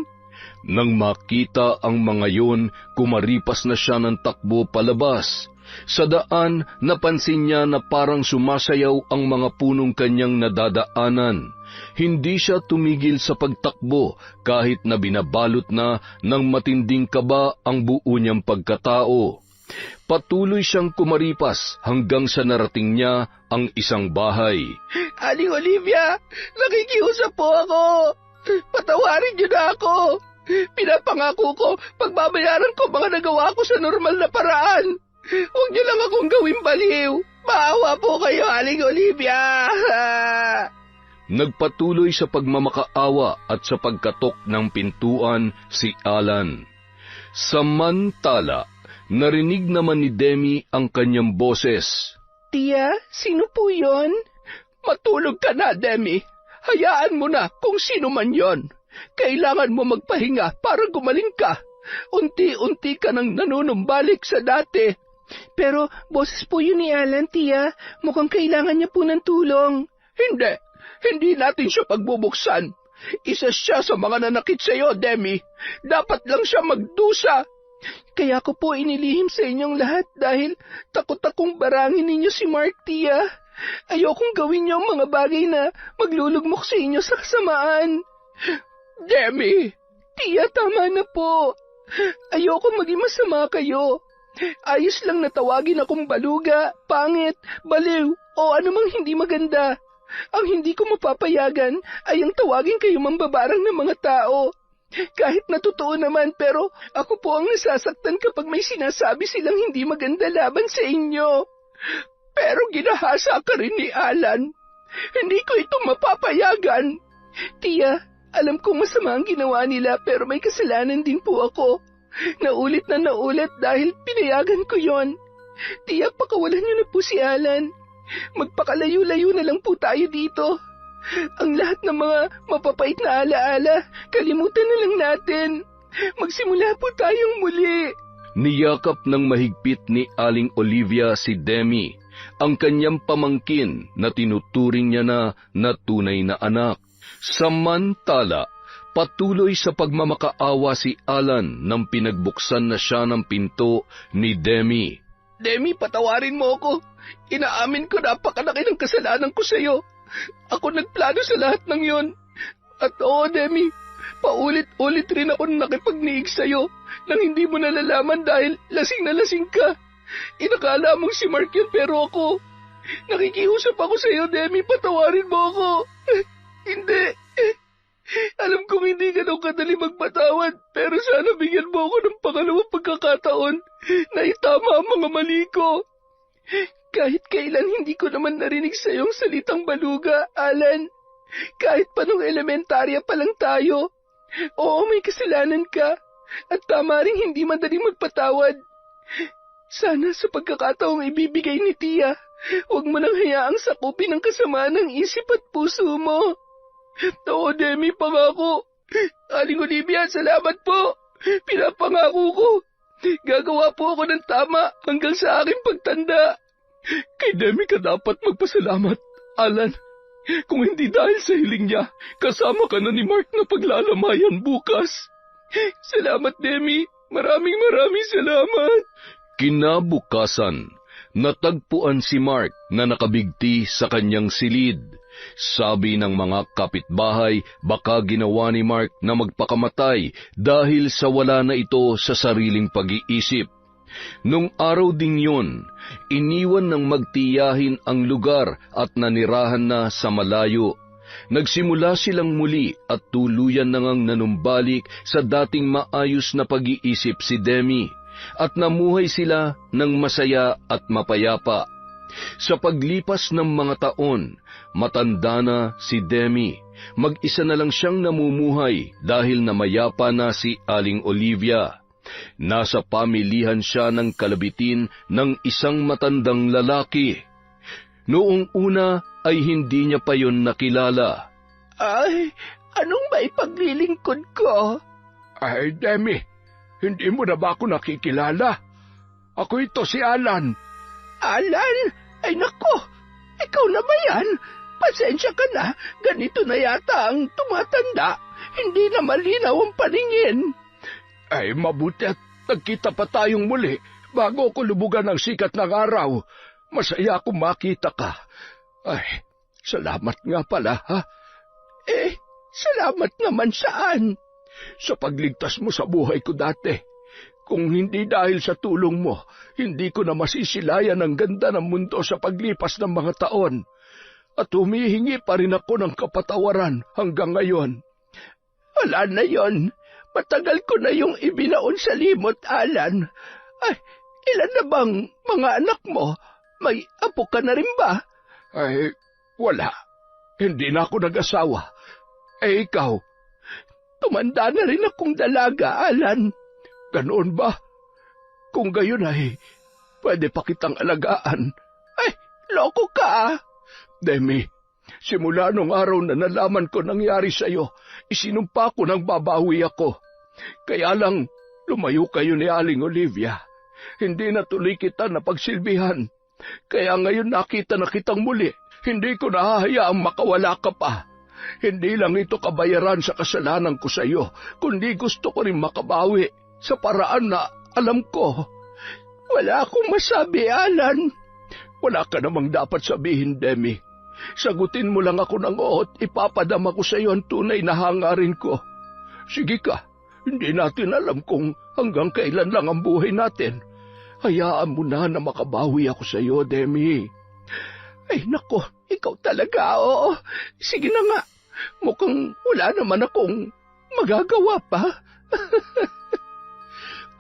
Nang makita ang mga yon, kumaripas na siya ng takbo palabas. Sa daan, napansin niya na parang sumasayaw ang mga punong kanyang nadadaanan. Hindi siya tumigil sa pagtakbo kahit na binabalot na ng matinding kaba ang buo niyang pagkatao. Patuloy siyang kumaripas hanggang sa narating niya ang isang bahay. Aling Olivia, nakikiusap po ako. Patawarin niyo na ako. Pinapangako ko, pagbabayaran ko mga nagawa ko sa normal na paraan. Huwag niyo lang akong gawing baliw. Maawa po kayo, Aling Olivia. Nagpatuloy sa pagmamakaawa at sa pagkatok ng pintuan si Alan. Samantala, narinig naman ni Demi ang kanyang boses. Tia, sino po yon? Matulog ka na, Demi. Hayaan mo na kung sino man yon. Kailangan mo magpahinga para gumaling ka. Unti-unti ka nang nanunumbalik sa dati. Pero boses po yun ni Alan, Tia. Mukhang kailangan niya po ng tulong. Hindi natin siya pagbubuksan. Isa siya sa mga nanakit sa iyo, Demi. Dapat lang siya magdusa. Kaya ko po inilihim sa inyong lahat dahil takot akong barangin ninyo si Mark, Tia. Ayokong gawin niyo ang mga bagay na maglulugmok sa inyo sa kasamaan. Demi, Tia, tama na po. Ayokong maging masama kayo. Ayos lang na tawagin akong baluga, pangit, baliw, o anumang hindi maganda. Ang hindi ko mapapayagan ay ang tawagin kayo mambabarang ng mga tao. Kahit na totoo naman, pero ako po ang nasasaktan kapag may sinasabi silang hindi maganda laban sa inyo. Pero ginahasa ka rin ni Alan. Hindi ko ito mapapayagan. Tia, alam kong masama ang ginawa nila pero may kasalanan din po ako. Naulit na naulit dahil pinayagan ko yon. Tia, pakawalan niyo na po si Alan. Magpakalayo-layo na lang po tayo dito. Ang lahat ng mga mapapait na alaala, kalimutan na lang natin. Magsimula po tayong muli. Niyakap ng mahigpit ni Aling Olivia si Demi. ang kanyang pamangkin na tinuturing niya na tunay na anak. Samantala, patuloy sa pagmamakaawa si Alan nang pinagbuksan na siya ng pinto ni Demi. Demi, patawarin mo ako. Inaamin ko napakalaki ng kasalanan ko sa'yo. Ako nagplano sa lahat ng yon. At oo, Demi, paulit-ulit rin ako nakipagniig sa'yo nang hindi mo nalalaman dahil lasing na lasing ka. Inakala mong si Mark yun pero ako. Nakikiusap ako sa'yo, Demi, patawarin mo ako. Hindi. Alam kong hindi ganun kadali magpatawad, pero sana bigyan mo ako ng pangalawang pagkakataon na itama ang mga mali ko. Kahit kailan hindi ko naman narinig sa iyong salitang baluga, Alan. Kahit pa nung elementarya pa lang tayo. Oo, may kasalanan ka. At tama rin hindi madaling magpatawad. Sana sa pagkakataong ibibigay ni Tia, huwag mo nang hayaang sakupin ang kasamaan ng isip at puso mo. Oo, Demi, pangako. Aling Olivia, salamat po. Pinapangako ko. Gagawa po ako ng tama hanggang sa aking pagtanda. Kay Demi ka dapat magpasalamat, Alan. Kung hindi dahil sa hiling niya, kasama ka na ni Mark na paglalamayan bukas. Salamat, Demi. Maraming salamat. Kinabukasan, natagpuan si Mark na nakabigti sa kanyang silid. Sabi ng mga kapitbahay, baka ginawa ni Mark na magpakamatay dahil sa wala na ito sa sariling pag-iisip. Nung araw ding yun, iniwan ng magtiyahin ang lugar at nanirahan na sa malayo. Nagsimula silang muli at tuluyan na ngang nanumbalik sa dating maayos na pag-iisip si Demi, at namuhay sila ng masaya at mapayapa. Sa paglipas ng mga taon, matanda na si Demi. Mag-isa na lang siyang namumuhay dahil namayapa na si Aling Olivia. Nasa pamilihan siya ng kalabitin ng isang matandang lalaki. Noong una ay hindi niya pa yon nakilala. Ay, anong maipaglilingkod ko? Ay, Demi, hindi mo na ba ako nakikilala? Ako ito si Alan. Alan? Ay nako, ikaw na ba yan? Pasensya ka na, ganito na yata ang tumatanda. Hindi na malinaw ang paningin. Ay, mabuti at nagkita pa tayong muli bago ako lubugan ng sikat ng araw. Masaya akong makita ka. Ay, salamat nga pala, ha? Eh, salamat naman saan? Sa pagligtas mo sa buhay ko dati. Kung hindi dahil sa tulong mo, hindi ko na masisilayan ang ganda ng mundo sa paglipas ng mga taon. At humihingi pa rin ako ng kapatawaran hanggang ngayon. Wala na yon. Matagal ko na yung ibinaon sa limot, Alan. Ay, ilan na bang mga anak mo? May apo ka na rin ba? Ay, wala. Hindi na ako nag-asawa. Eh, ikaw? Tumanda na rin akong dalaga, Alan. Ganoon ba? Kung gayon ay, pwede pa kitang alagaan. Ay, loko ka. Demi, simula nung araw na nalaman ko nangyari sa'yo, isinumpa ko nang babawi ako. Kaya lang, lumayo kayo ni Aling Olivia. Hindi na tuloy kita napagsilbihan. Kaya ngayon nakita na kitang muli, hindi ko nahahayaang makawala ka pa. Hindi lang ito kabayaran sa kasalanan ko sa iyo, kundi gusto ko rin makabawi sa paraan na alam ko. Wala akong masabi, Alan. Wala ka namang dapat sabihin, Demi. Sagutin mo lang ako ng oo at ipapadama ko sa iyo ang tunay na hangarin ko. Sige ka, hindi natin alam kung hanggang kailan lang ang buhay natin. Hayaan mo na makabawi ako sa iyo, Demi. Ay nako, ikaw talaga, oo. Sige na nga, mukhang wala naman akong magagawa pa.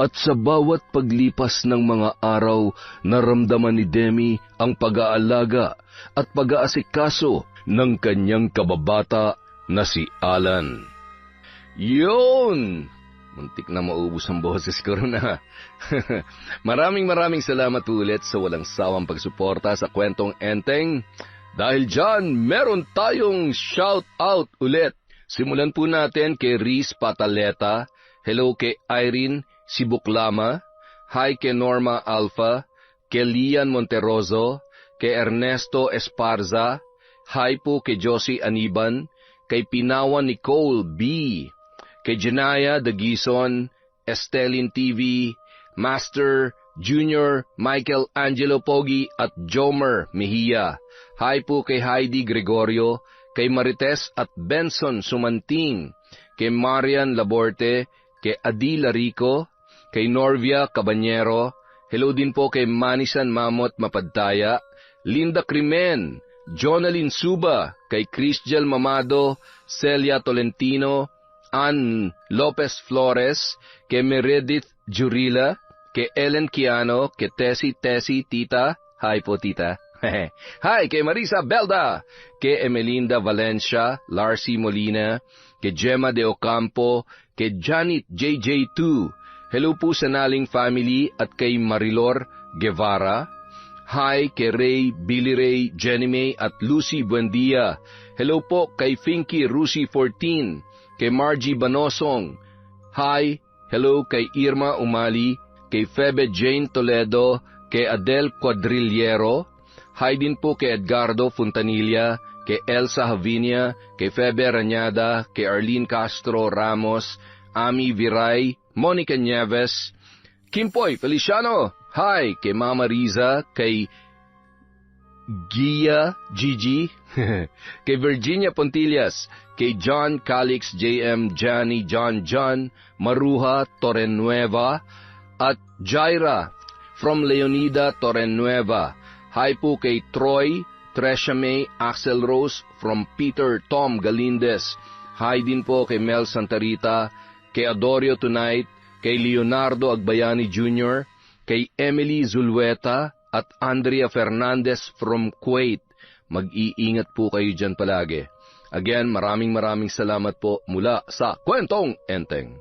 At sa bawat paglipas ng mga araw, naramdaman ni Demi ang pag-aalaga at pag-aasikaso ng kanyang kababata na si Alan. Yun! Muntik na maubos ang boses ko na. Maraming salamat ulit sa walang sawang pagsuporta sa Kwentong Enteng. Dahil dyan, meron tayong shout out ulit. Simulan po natin kay Riz Pataleta. Hello kay Irene Sibuklama, hi kay Norma Alpha, kay Lian Monteroso, kay Ernesto Esparza, hi po kay Josie Aniban, kay Pinawan Nicole B., kay Janaya Dagison, Estelin TV, Master Junior Michael Angelo Pogi at Jomer Mejia. Hi po kay Heidi Gregorio, kay Marites at Benson Sumanting, kay Marian Laborte, kay Adila Rico, kay Norvia Cabanyero, hello din po kay Manisan Mamot Mapadtaya, Linda Crimen, Jonalyn Suba, kay Christiel Mamado, Celia Tolentino, Ann Lopez Flores, kay Meredith Jurila, kay Ellen Kiano, kay Tessie Tita, hi po tita. Hi kay Marisa Belda, kay Emelinda Valencia, Larcy Molina, kay Gemma De Ocampo, kay Janet JJ2, hello po sa Naling family at kay Marilor Guevara. Hi kay Ray, Billy Ray, Jenny May at Lucy Buendia. Hello po kay Finky Rusi 14, kay Margie Banosong. Hi, hello kay Irma Umali, kay Febe Jane Toledo, kay Adel Quadrillero. Hi din po kay Edgardo Fontanilla, kay Elsa Havinia, kay Febe Ranyada, kay Arlene Castro Ramos, Ami Viray, Monica Nieves, Kimpoy Feliciano, hi kay Mama Riza, kay Gia Gigi, kay Virginia Pontillas, kay John Calix, JM Johnny, John, Maruha Torrenueva, at Jaira from Leonida Torrenueva. Hi po kay Troy, Tresha May, Axel Rose from Peter Tom Galindez. Hi din po kay Mel Santarita, kay Adorio Tonight, kay Leonardo Agbayani Jr., kay Emily Zulueta at Andrea Fernandez from Kuwait. Mag-iingat po kayo dyan palagi. Again, maraming salamat po mula sa Kwentong Enteng.